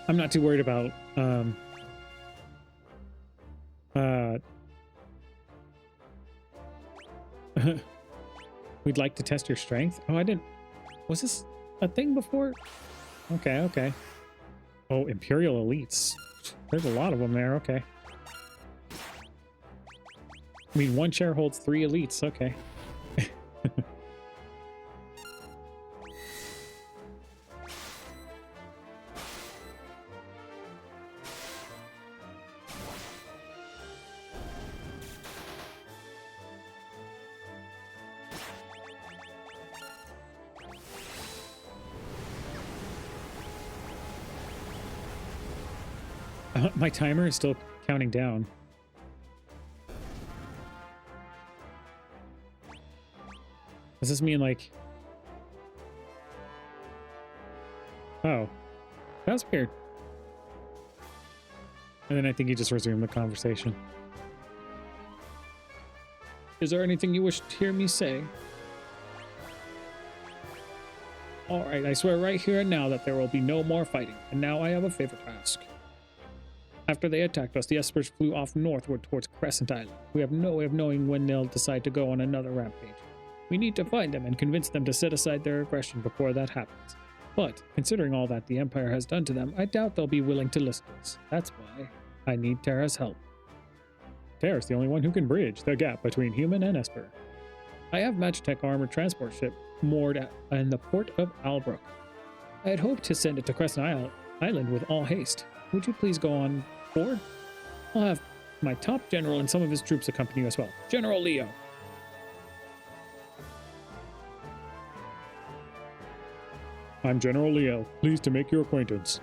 I'm not too worried about we'd like to test your strength. Oh, I didn't. Was this a thing before? Okay, okay. Oh, Imperial Elites. There's a lot of them there. Okay. I mean, one chair holds 3 elites. Okay. My timer is still counting down. Does this mean like... Oh. That's weird. And then I think you just resumed the conversation. Is there anything you wish to hear me say? Alright, I swear right here and now that there will be no more fighting. And now I have a favor to ask. After they attacked us, the Espers flew off northward towards Crescent Island. We have no way of knowing when they'll decide to go on another rampage. We need to find them and convince them to set aside their aggression before that happens. But, considering all that the Empire has done to them, I doubt they'll be willing to listen to us. That's why I need Terra's help. Terra's the only one who can bridge the gap between human and Esper. I have Magitech armored transport ship moored in the port of Albrook. I had hoped to send it to Crescent Island with all haste. Would you please go on board? I'll have my top general and some of his troops accompany you as well. General Leo. I'm General Leo. Pleased to make your acquaintance.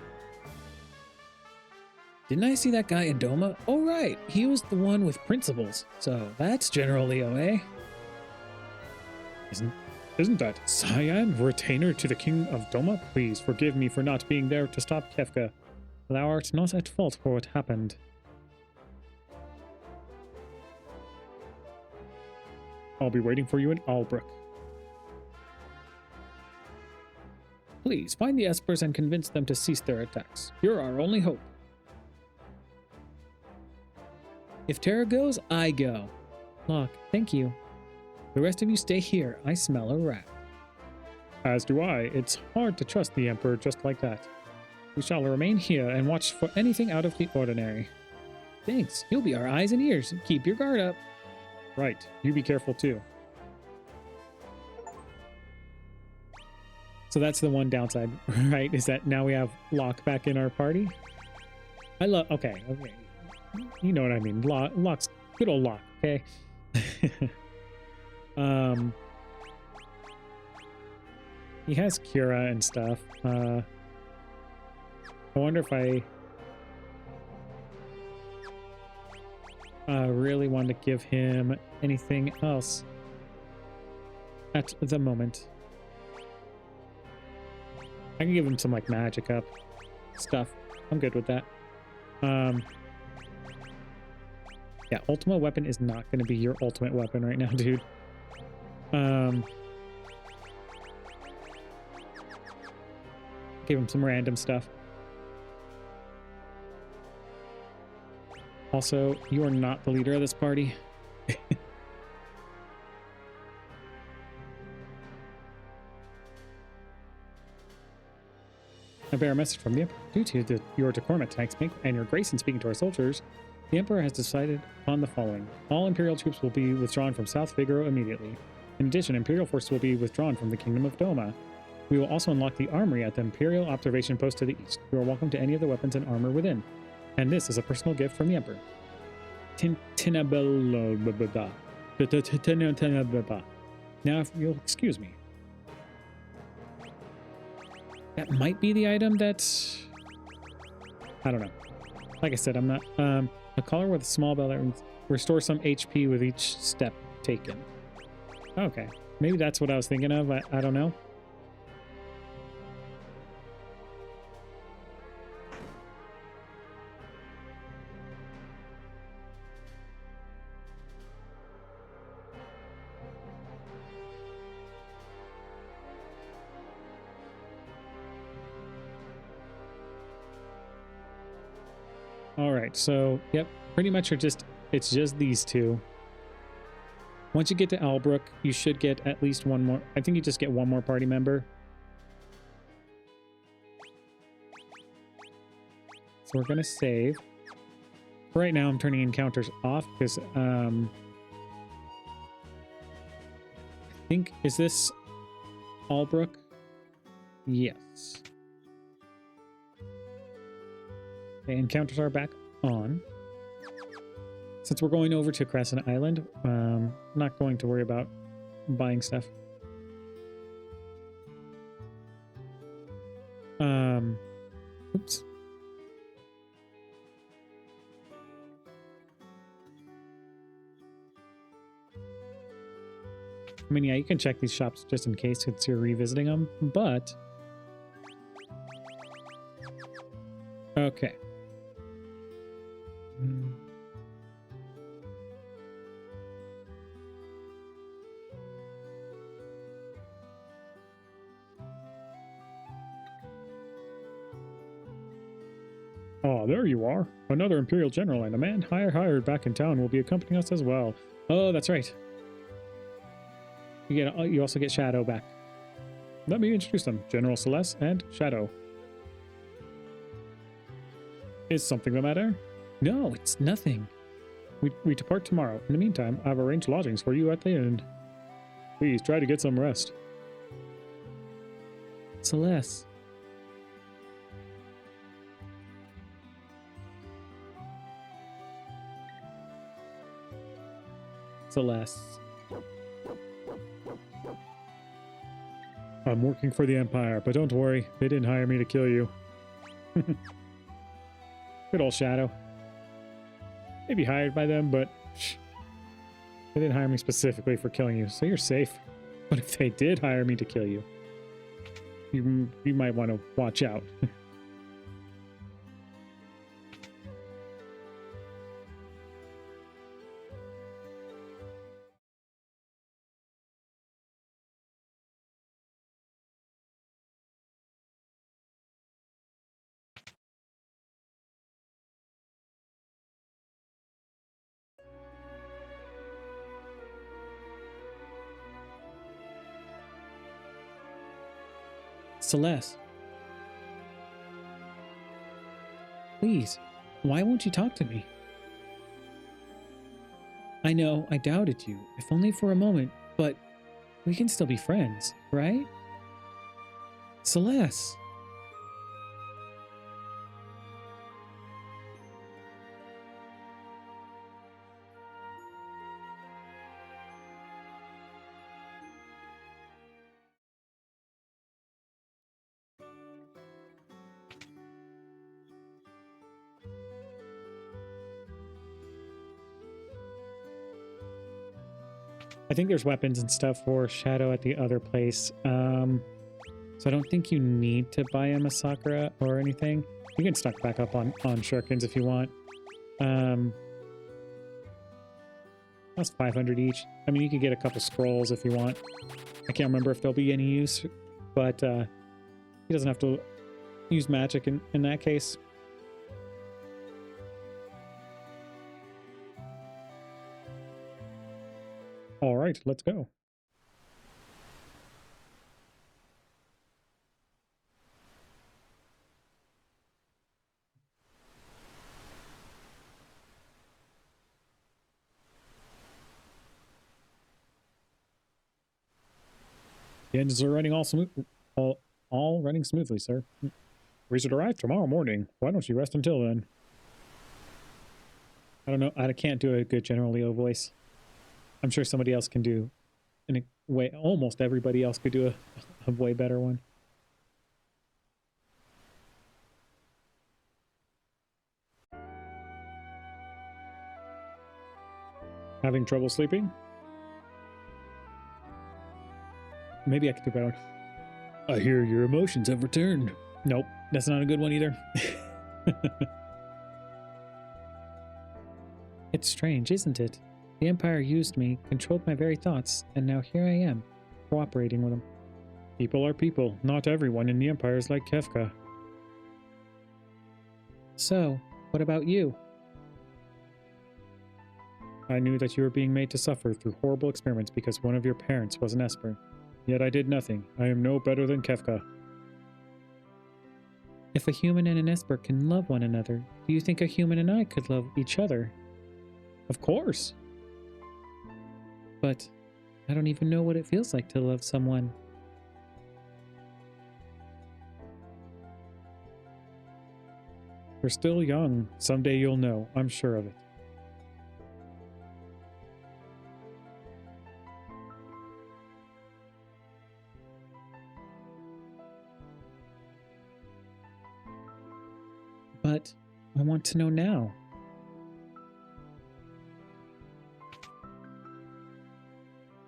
Didn't I see that guy in Doma? Oh, right. He was the one with principles. So that's General Leo, eh? Isn't that Cyan, retainer to the King of Doma? Please forgive me for not being there to stop Kefka. Thou art not at fault for what happened. I'll be waiting for you in Albrook. Please, find the Espers and convince them to cease their attacks. You're our only hope. If Terra goes, I go. Locke, thank you. The rest of you stay here. I smell a rat. As do I. It's hard to trust the Emperor just like that. We shall remain here and watch for anything out of the ordinary. Thanks. You'll be our eyes and ears. Keep your guard up. Right. You be careful too. So that's the one downside, right? Is that now we have Locke back in our party. Okay. You know what I mean. Locke's good old Locke, okay? He has Kira and stuff. I wonder if I really want to give him anything else at the moment. I can give him some like magic up stuff. I'm good with that. Yeah, ultimate weapon is not going to be your ultimate weapon right now, dude. Give him some random stuff. Also, you are not the leader of this party. I bear a message from the Emperor. Due to your decorum at tonight's banquet and your grace in speaking to our soldiers, the Emperor has decided upon the following. All Imperial troops will be withdrawn from South Figaro immediately. In addition, Imperial forces will be withdrawn from the Kingdom of Doma. We will also unlock the armory at the Imperial Observation Post to the east. You are welcome to any of the weapons and armor within. And this is a personal gift from the Emperor. Now, if you'll excuse me. That might be the item that's... I don't know. Like I said, I'm not... a collar with a small bell that restores some HP with each step taken. Okay. Maybe that's what I was thinking of. I don't know. All right. So, yep. Pretty much it's just these two. Once you get to Albrook, you should get at least one more. I think you just get one more party member. So we're going to save. Right now, I'm turning encounters off because I think, is this Albrook? Yes. Okay, encounters are back on. Since we're going over to Crescent Island, I'm not going to worry about buying stuff. Oops. I mean, yeah, you can check these shops just in case it's you're revisiting them, but... Okay. Oh, there you are. Another Imperial General and a man hired back in town will be accompanying us as well. Oh, that's right. You also get Shadow back. Let me introduce them. General Celeste and Shadow. Is something the matter? No, it's nothing. We depart tomorrow. In the meantime, I've arranged lodgings for you at the inn. Please try to get some rest. Celeste. Celeste. I'm working for the Empire, but don't worry, they didn't hire me to kill you. Good old Shadow. Maybe hired by them, but they didn't hire me specifically for killing you, so you're safe. But if they did hire me to kill you, you might want to watch out. Celeste. Please, why won't you talk to me? I know I doubted you, if only for a moment, but we can still be friends, right? Celeste. I think there's weapons and stuff for Shadow at the other place. So I don't think you need to buy him a Sakura or anything. You can stock back up on shurikens if you want. That's 500 each. I mean, you could get a couple scrolls if you want. I can't remember if there'll be any use, but he doesn't have to use magic in that case. All right, let's go. The engines are running all running smoothly, sir. We should arrive tomorrow morning. Why don't you rest until then? I don't know. I can't do a good General Leo voice. I'm sure somebody else can do, in a way, almost everybody else could do a way better one. Having trouble sleeping? Maybe I could do better. I hear your emotions have returned. Nope, that's not a good one either. It's strange, isn't it? The Empire used me, controlled my very thoughts, and now here I am, cooperating with them. People are people. Not everyone in the Empire is like Kefka. So, what about you? I knew that you were being made to suffer through horrible experiments because one of your parents was an Esper. Yet I did nothing. I am no better than Kefka. If a human and an Esper can love one another, do you think a human and I could love each other? Of course. But I don't even know what it feels like to love someone. You're still young. Someday you'll know. I'm sure of it. But I want to know now.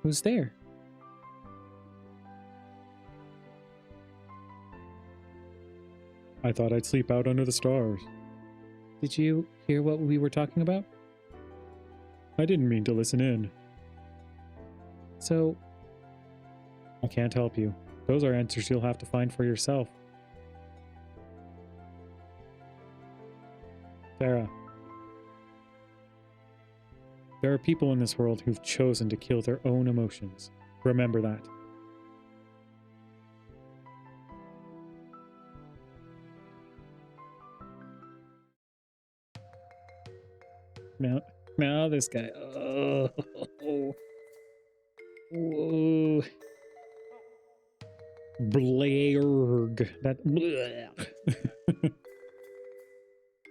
Who's there? I thought I'd sleep out under the stars. Did you hear what we were talking about? I didn't mean to listen in. So, I can't help you. Those are answers you'll have to find for yourself. Sarah. There are people in this world who've chosen to kill their own emotions. Remember that. Now this guy. Oh. Whoa. Blurg. That.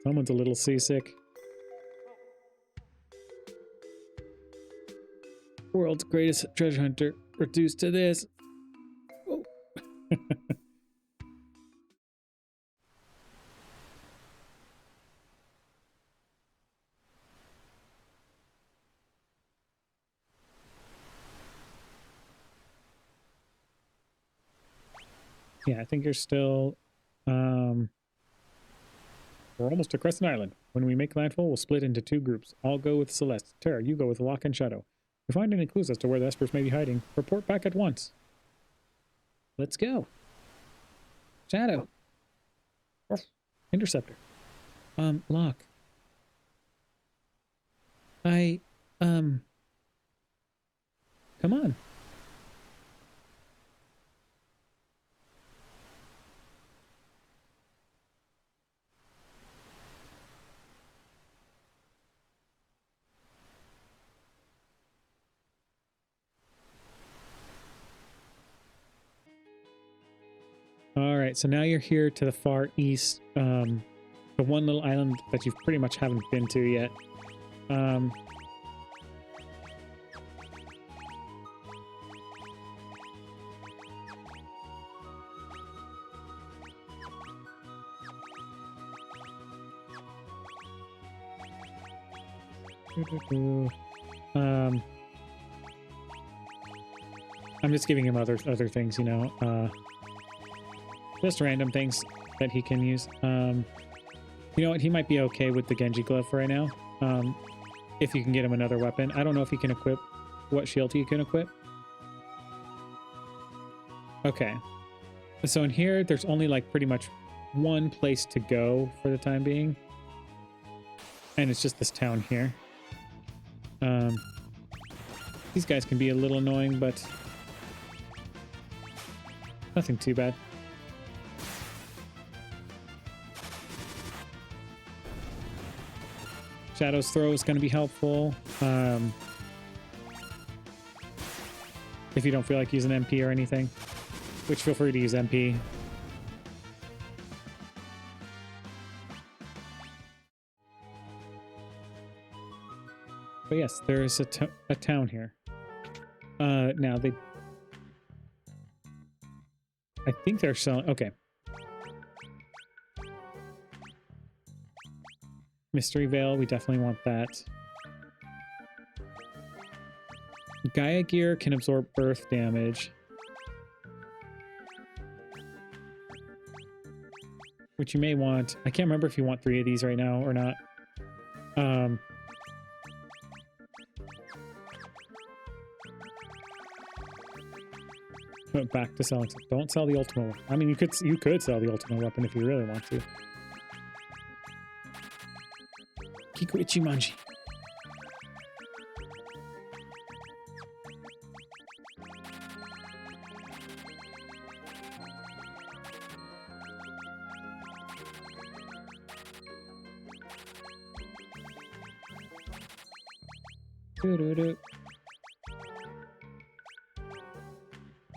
Someone's a little seasick. World's greatest treasure hunter reduced to this. Oh. Yeah, I think you're still... We're almost to Crescent Island. When we make landfall, we'll split into 2 groups. I'll go with Celeste. Tara, you go with Locke and Shadow. If you find any clues as to where the Espers may be hiding, report back at once. Let's go. Shadow. Interceptor. Locke. Come on. Alright, so now you're here to the far east, the one little island that you pretty much haven't been to yet. I'm just giving him other things, you know, just random things that he can use. You know what? He might be okay with the Genji glove for right now. If you can get him another weapon. I don't know if he can equip what shield he can equip. Okay. So in here, there's only like pretty much one place to go for the time being. And it's just this town here. These guys can be a little annoying, but nothing too bad. Shadow's throw is going to be helpful. If you don't feel like using MP or anything, which feel free to use MP. But yes, there is a town here. Now they... I think they're selling... Okay. Mystery Veil, we definitely want that. Gaia Gear can absorb earth damage. which you may want. I can't remember if you want 3 of these right now or not. But back to selling. Don't sell the ultimate weapon. I mean, you could sell the ultimate weapon if you really want to. Kiku Ichimanji.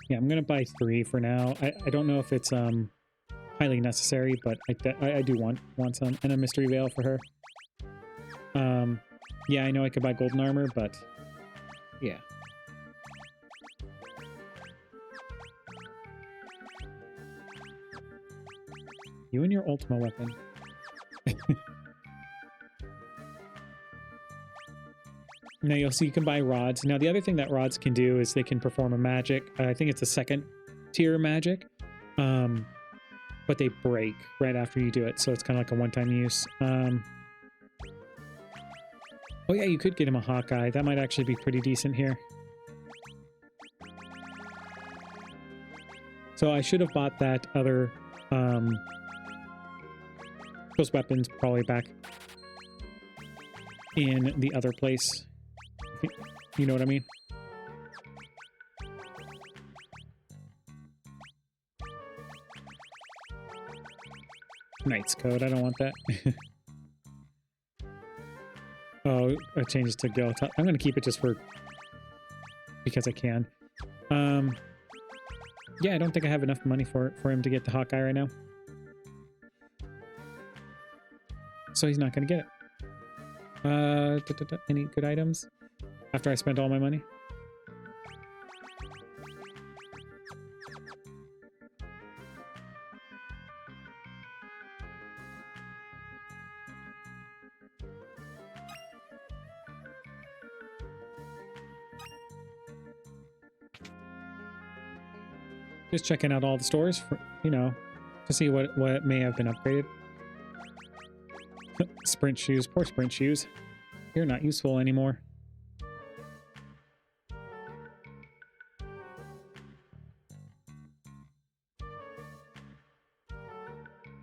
Yeah, I'm gonna buy 3 for now. I don't know if it's highly necessary, but I do want some, and a mystery veil for her. Yeah, I know I could buy golden armor, but yeah. You and your ultimate weapon. Now you'll see you can buy rods. Now the other thing that rods can do is they can perform a magic. I think it's a 2nd tier magic, but they break right after you do it, so it's kind of like a one-time use. Oh yeah, you could get him a Hawkeye. That might actually be pretty decent here. So I should have bought that other, those weapons probably back in the other place. You know what I mean? Knight's Code, I don't want that. Oh, it changes to go. I'm going to keep it just for... because I can. Yeah, I don't think I have enough money for him to get the Hawkeye right now. So he's not going to get it. Any good items? After I spent all my money? Just checking out all the stores for, you know, to see what may have been upgraded. Sprint shoes, poor sprint shoes. You're not useful anymore.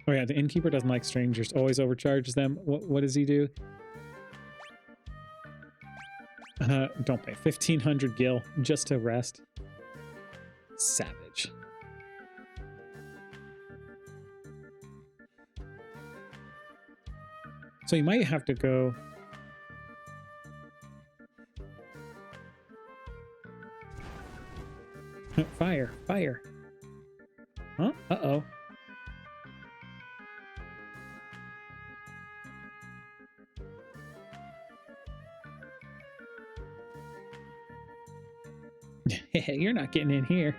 Oh yeah, the innkeeper doesn't like strangers. Always overcharges them. What does he do? Don't pay 1,500 gil just to rest. Savage. So you might have to go... Fire, fire. Huh? Uh-oh. You're not getting in here.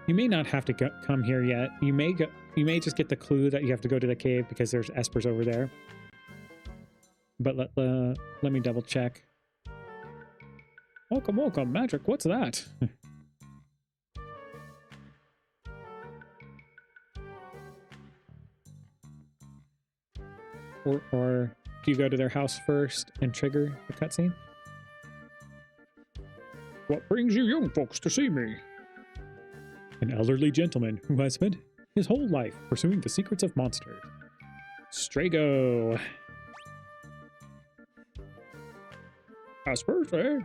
You may not have to come here yet. You may just get the clue that you have to go to the cave because there's espers over there. But let me double check. Welcome, welcome, magic. What's that? or do you go to their house first and trigger the cutscene? What brings you young folks to see me? An elderly gentleman who has spent his whole life pursuing the secrets of monsters. Strago. Espers, eh?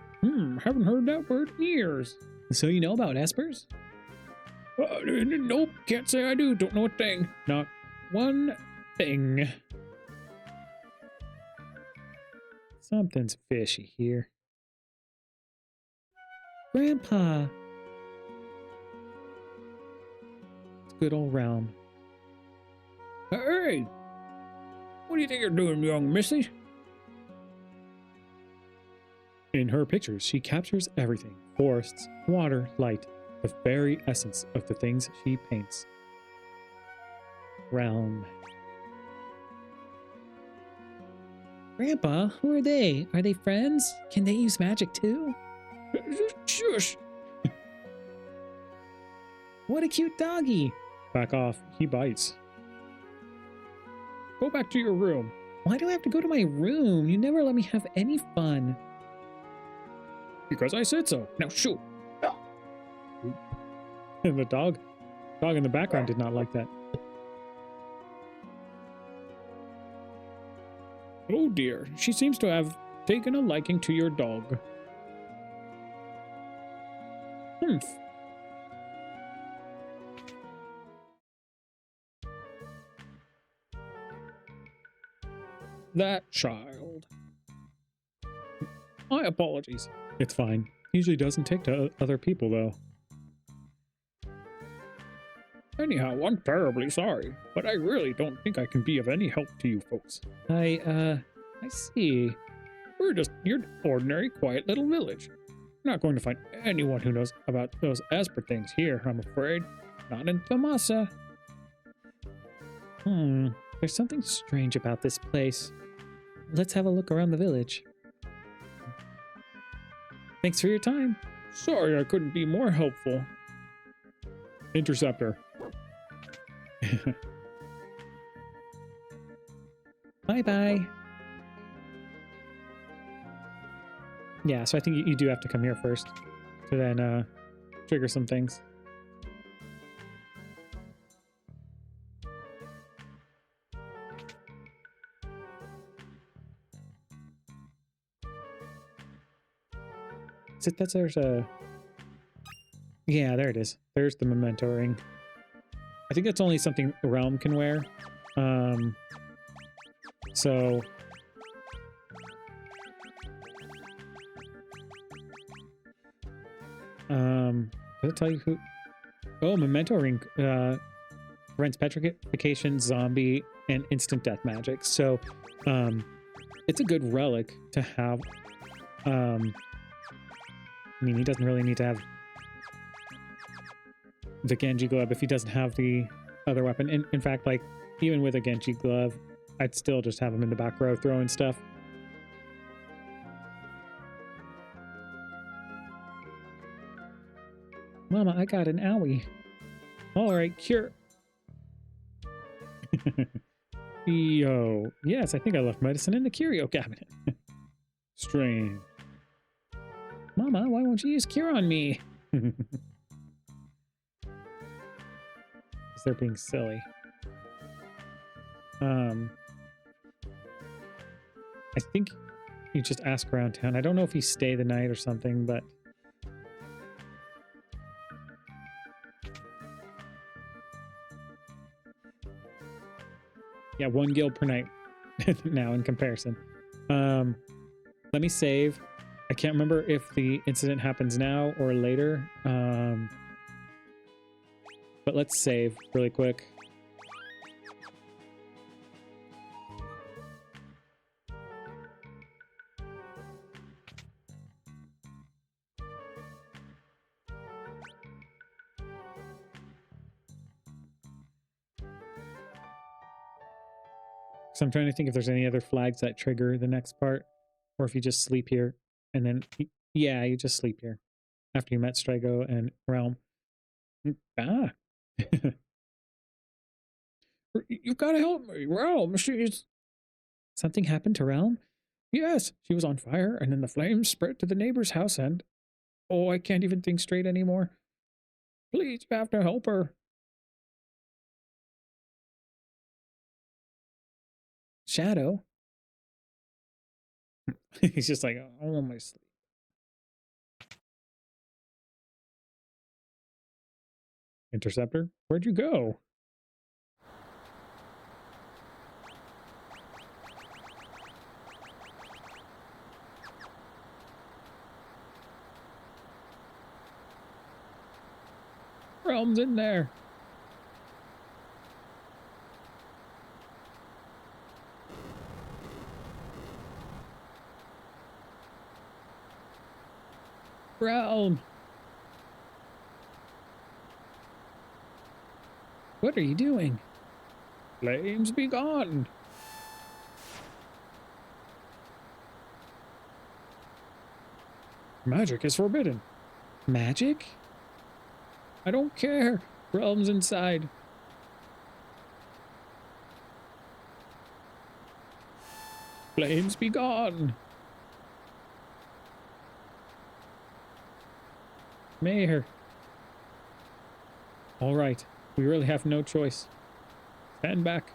Haven't heard that word in years. So you know about espers? Nope, can't say I do. Don't know a thing. Not one thing. Something's fishy here. Grandpa! It's a good old realm. Hey! What do you think you're doing, young missy? In her pictures, she captures everything. Forests, water, light. The very essence of the things she paints. Realm. Grandpa, who are they? Are they friends? Can they use magic too? Shush! What a cute doggy! Back off. He bites. Go back to your room. Why do I have to go to my room? You never let me have any fun. Because I said so. Now shoot. And the dog in the background did not like that. Oh dear, she seems to have taken a liking to your dog. Humph. That child. My apologies. It's fine. Usually doesn't take to other people, though. Anyhow, I'm terribly sorry, but I really don't think I can be of any help to you folks. I see. We're just your ordinary, quiet little village. You're not going to find anyone who knows about those Esper things here, I'm afraid. Not in Thamasa. There's something strange about this place. Let's have a look around the village. Thanks for your time. Sorry I couldn't be more helpful. Interceptor. Bye-bye. Yeah, so I think you do have to come here first to then trigger some things. There's a... Yeah, there it is. There's the memento ring. I think that's only something Realm can wear. So... does it tell you who... Oh, memento ring prevents petrification, zombie, and instant death magic. So, it's a good relic to have. I mean, he doesn't really need to have the Genji glove if he doesn't have the other weapon. In fact, like, even with a Genji glove, I'd still just have him in the back row throwing stuff. Mama, I got an owie. All right, cure. Yo. Yes, I think I left medicine in the curio cabinet. Strange. Mama, why won't you use cure on me? Because they're being silly. I think you just ask around town. I don't know if you stay the night or something, but... Yeah, 1 guild per night now in comparison. Let me save. I can't remember if the incident happens now or later. But let's save really quick. So I'm trying to think if there's any other flags that trigger the next part, or if you just sleep here and then, yeah, you just sleep here after you met Strago and Realm. Ah. You've got to help me, Realm. She's... Something happened to Realm? Yes, she was on fire, and then the flames spread to the neighbor's house, and... Oh, I can't even think straight anymore. Please, you have to help her. Shadow? He's just like, I want my sleep. Interceptor? Where'd you go? Realm's in there. Realm. What are you doing? Flames be gone. Magic is forbidden. Magic? I don't care. Realm's inside. Flames be gone! Mayor. All right. We really have no choice. Stand back.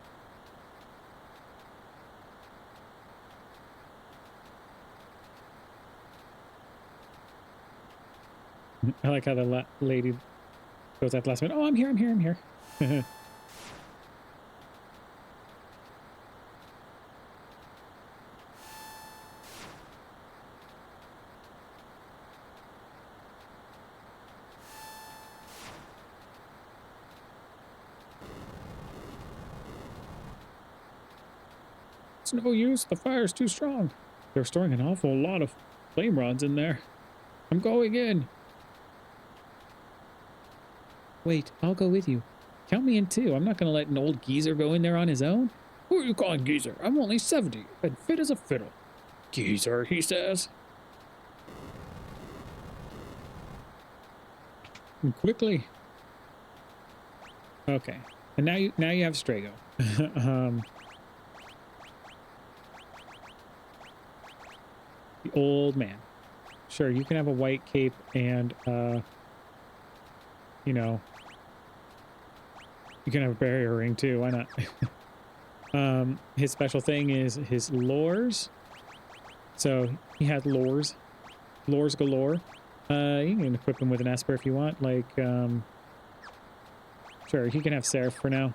I like how the lady goes at the last minute. Oh, I'm here, I'm here, I'm here. It's no use. The fire's too strong. They're storing an awful lot of flame rods in there. I'm going in. Wait, I'll go with you. Count me in too. I'm not going to let an old geezer go in there on his own. Who are you calling geezer? I'm only 70 and fit as a fiddle. Geezer, he says. And quickly. Okay. And now you have Strago. The old man. Sure, you can have a white cape and you know, you can have a barrier ring too, why not? His special thing is his lures. So he has lures. Lures galore. You can equip him with an Esper if you want. Like, sure, he can have Seraph for now.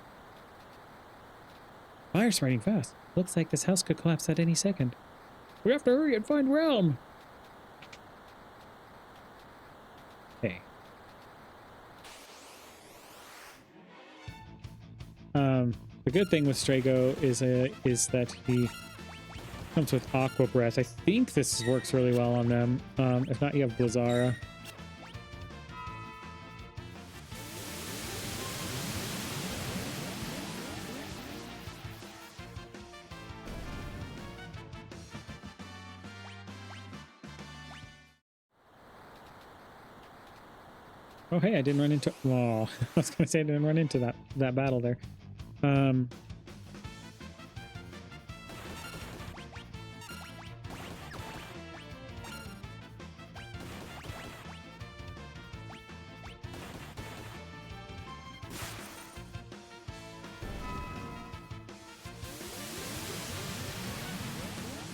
Fire's spreading fast. Looks like this house could collapse at any second. We have to hurry and find Realm. Okay. The good thing with Strago is that he comes with Aqua Breath. I think this works really well on them. If not, you have Blizzara. Oh, hey, I didn't run into... Oh, I was going to say I didn't run into that battle there.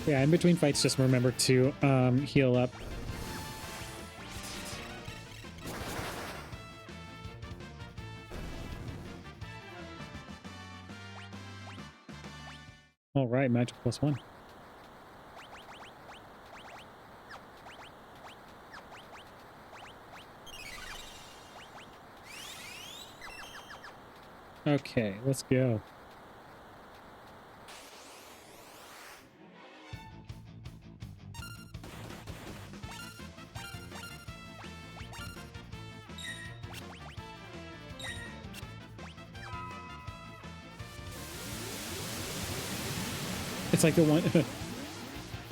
Yeah, in between fights, just remember to heal up. All right, magic +1. Okay, let's go. It's like the one...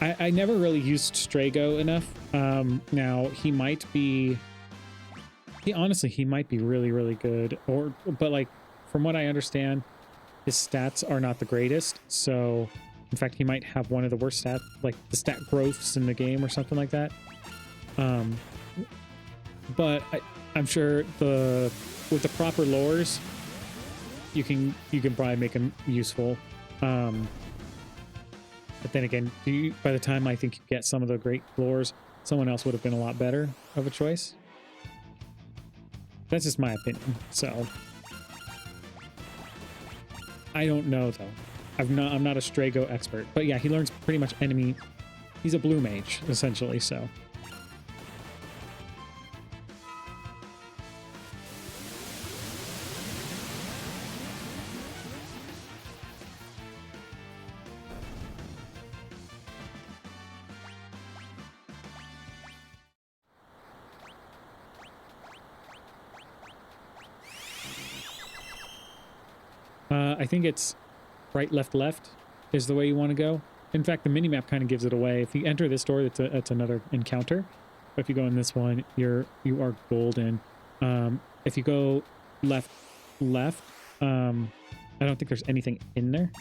I never really used Strago enough. Now, he might be... Honestly, he might be really, really good. But, like, from what I understand, his stats are not the greatest. So, in fact, he might have one of the worst stats, like, the stat growths in the game or something like that. But I'm sure with the proper lures, you can probably make him useful. But then again, by the time I think you get some of the great lures, someone else would have been a lot better of a choice. That's just my opinion. So I don't know though. I'm not a Strago expert, but yeah, he learns pretty much enemy. He's a blue mage essentially. So. I think it's right, left, left is the way you want to go. In fact, the minimap kind of gives it away. If you enter this door, that's another encounter. But if you go in this one, you are golden. If you go left, left, I don't think there's anything in there.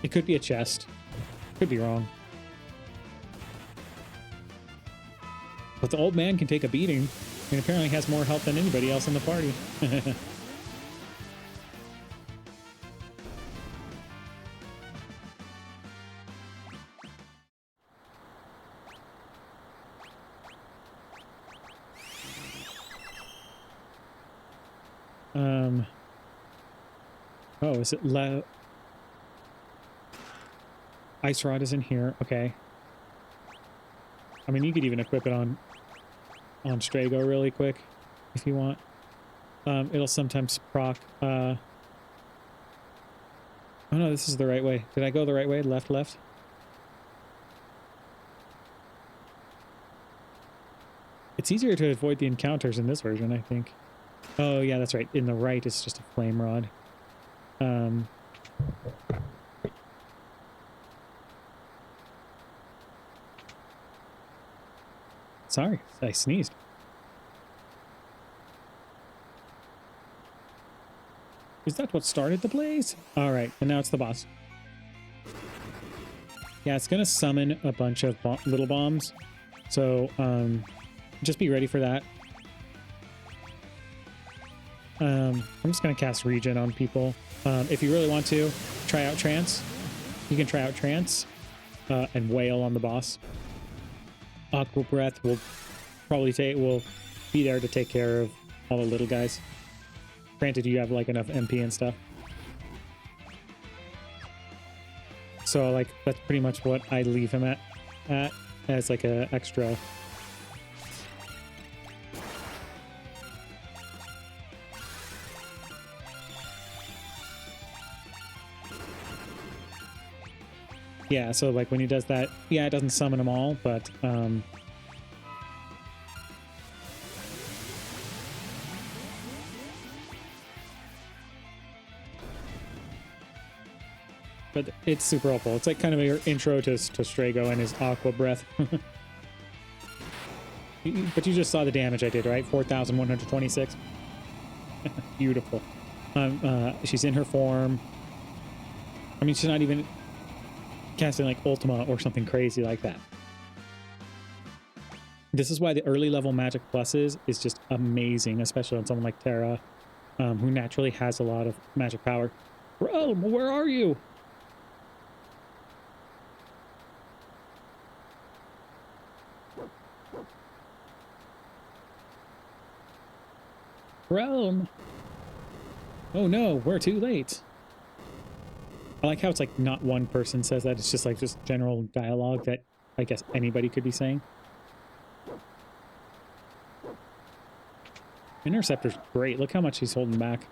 It could be a chest. Could be wrong. But the old man can take a beating, and apparently has more health than anybody else in the party. Oh, is it Ice Rod is in here. Okay. I mean, you could even equip it on Strago really quick if you want. It'll sometimes proc. Oh no, this is the right way. Did I go the right way? Left, left? It's easier to avoid the encounters in this version, I think. Oh yeah, that's right. In the right, it's just a flame rod. Sorry, I sneezed. Is that what started the blaze? All right, and now it's the boss. Yeah, it's gonna summon a bunch of little bombs, so just be ready for that. I'm just gonna cast Regen on people. If you really want to, try out Trance. You can try out Trance and wail on the boss. Aqua Breath will be there to take care of all the little guys. Granted, you have like enough MP and stuff. So like that's pretty much what I leave him at as like a extra. Yeah, so like when he does that, yeah, it doesn't summon them all, but it's super helpful. It's like kind of your intro to Strago and his Aqua Breath. But you just saw the damage I did, right? 4,126. Beautiful. She's in her form. I mean, she's not even casting like Ultima or something crazy like that. This is why the early level magic pluses is just amazing, especially on someone like Terra, who naturally has a lot of magic power. Realm, where are you? Realm. Oh no, we're too late. I like how it's like not one person says that. It's just like just general dialogue that I guess anybody could be saying. Interceptor's great. Look how much he's holding back.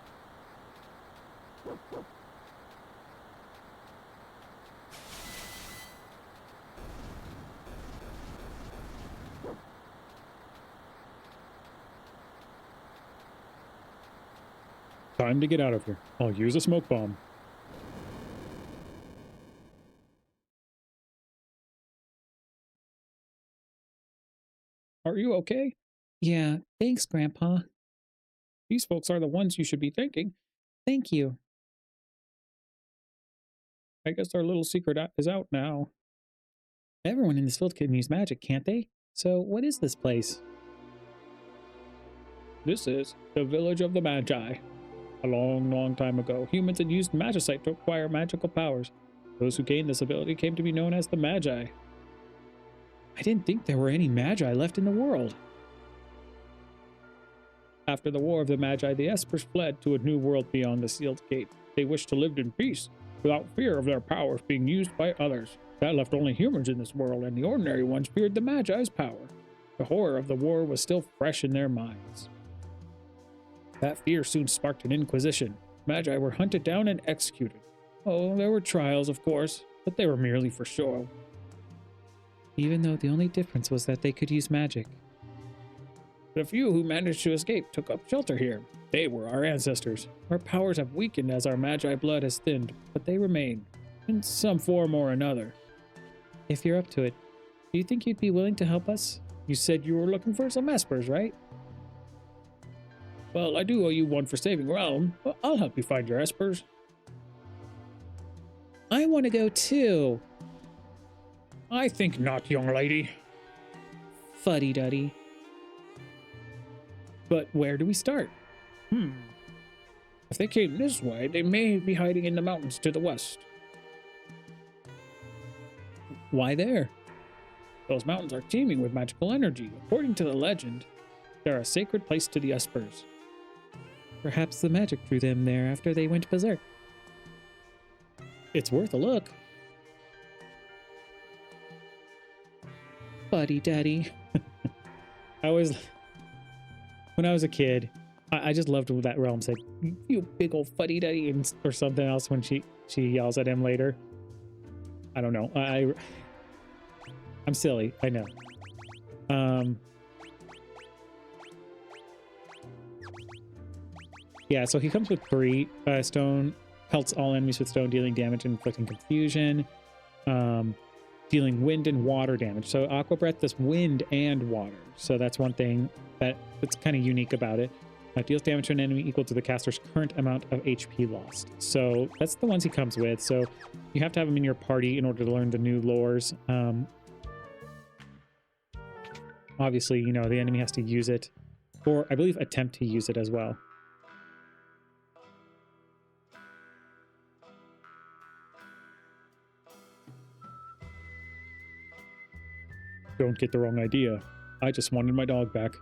Time to get out of here. I'll use a smoke bomb. Are you okay? Yeah, thanks, Grandpa. These folks are the ones you should be thanking. Thank you. I guess our little secret is out now. Everyone in this field can use magic, can't they? So, what is this place? This is the village of the Magi. A long, long time ago, humans had used magicite to acquire magical powers. Those who gained this ability came to be known as the Magi. I didn't think there were any Magi left in the world. After the War of the Magi, the Espers fled to a new world beyond the sealed gate. They wished to live in peace, without fear of their powers being used by others. That left only humans in this world, and the ordinary ones feared the Magi's power. The horror of the war was still fresh in their minds. That fear soon sparked an inquisition. Magi were hunted down and executed. Oh, there were trials, of course, but they were merely for show. Even though the only difference was that they could use magic. The few who managed to escape took up shelter here. They were our ancestors. Our powers have weakened as our Magi blood has thinned, but they remain, in some form or another. If you're up to it, do you think you'd be willing to help us? You said you were looking for some Espers, right? Well, I do owe you one for saving Realm, but I'll help you find your Espers. I want to go too. I think not, young lady. Fuddy-duddy. But where do we start? If they came this way, they may be hiding in the mountains to the west. Why there? Those mountains are teeming with magical energy. According to the legend, they're a sacred place to the Espers. Perhaps the magic drew them there after they went berserk. It's worth a look. Buddy daddy. When I was a kid, I just loved what that realm said. You big old fuddy duddy, or something else when she yells at him later. I don't know. I'm silly. I know. Yeah, so he comes with 3 stone, pelts all enemies with stone, dealing damage and inflicting confusion, dealing wind and water damage. So Aqua Breath does wind and water. So that's one thing that's kind of unique about it. Deals damage to an enemy equal to the caster's current amount of HP lost. So that's the ones he comes with. So you have to have him in your party in order to learn the new lores. Obviously, you know, the enemy has to use it, or I believe attempt to use it as well. Don't get the wrong idea. I just wanted my dog back.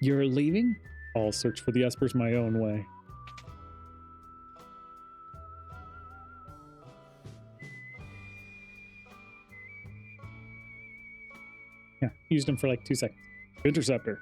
You're leaving? I'll search for the Espers my own way. Yeah, used him for like 2 seconds. Interceptor.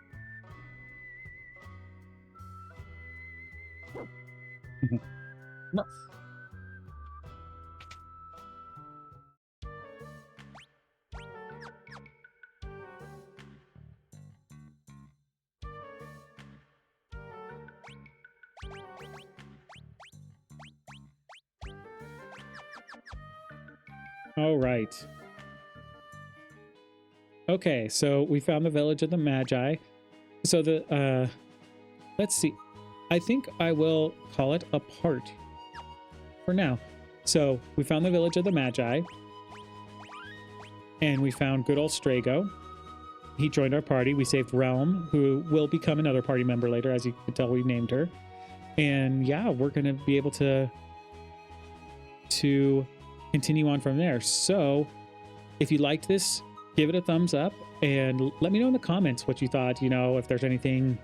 All right. Okay, so we found the village of the Magi. So let's see. I think I will call it a part for now. So we found the village of the Magi, and we found good old Strago. He joined our party. We saved Realm, who will become another party member later, as you can tell we named her. And yeah, we're going to be able to continue on from there. So if you liked this, give it a thumbs up and let me know in the comments what you thought, you know, if there's anything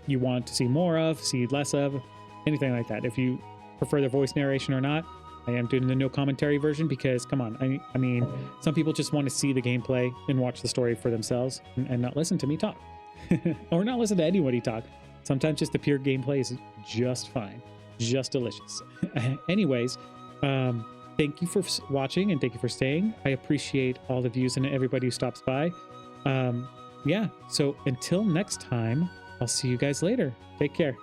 you want to see more of, see less of, anything like that. If you prefer the voice narration or not. I am doing the no commentary version because, come on, I mean, some people just want to see the gameplay and watch the story for themselves and not listen to me talk. Or not listen to anybody talk. Sometimes just the pure gameplay is just fine. Just delicious. Anyways, thank you for watching and thank you for staying. I appreciate all the views and everybody who stops by. Yeah, so until next time, I'll see you guys later. Take care.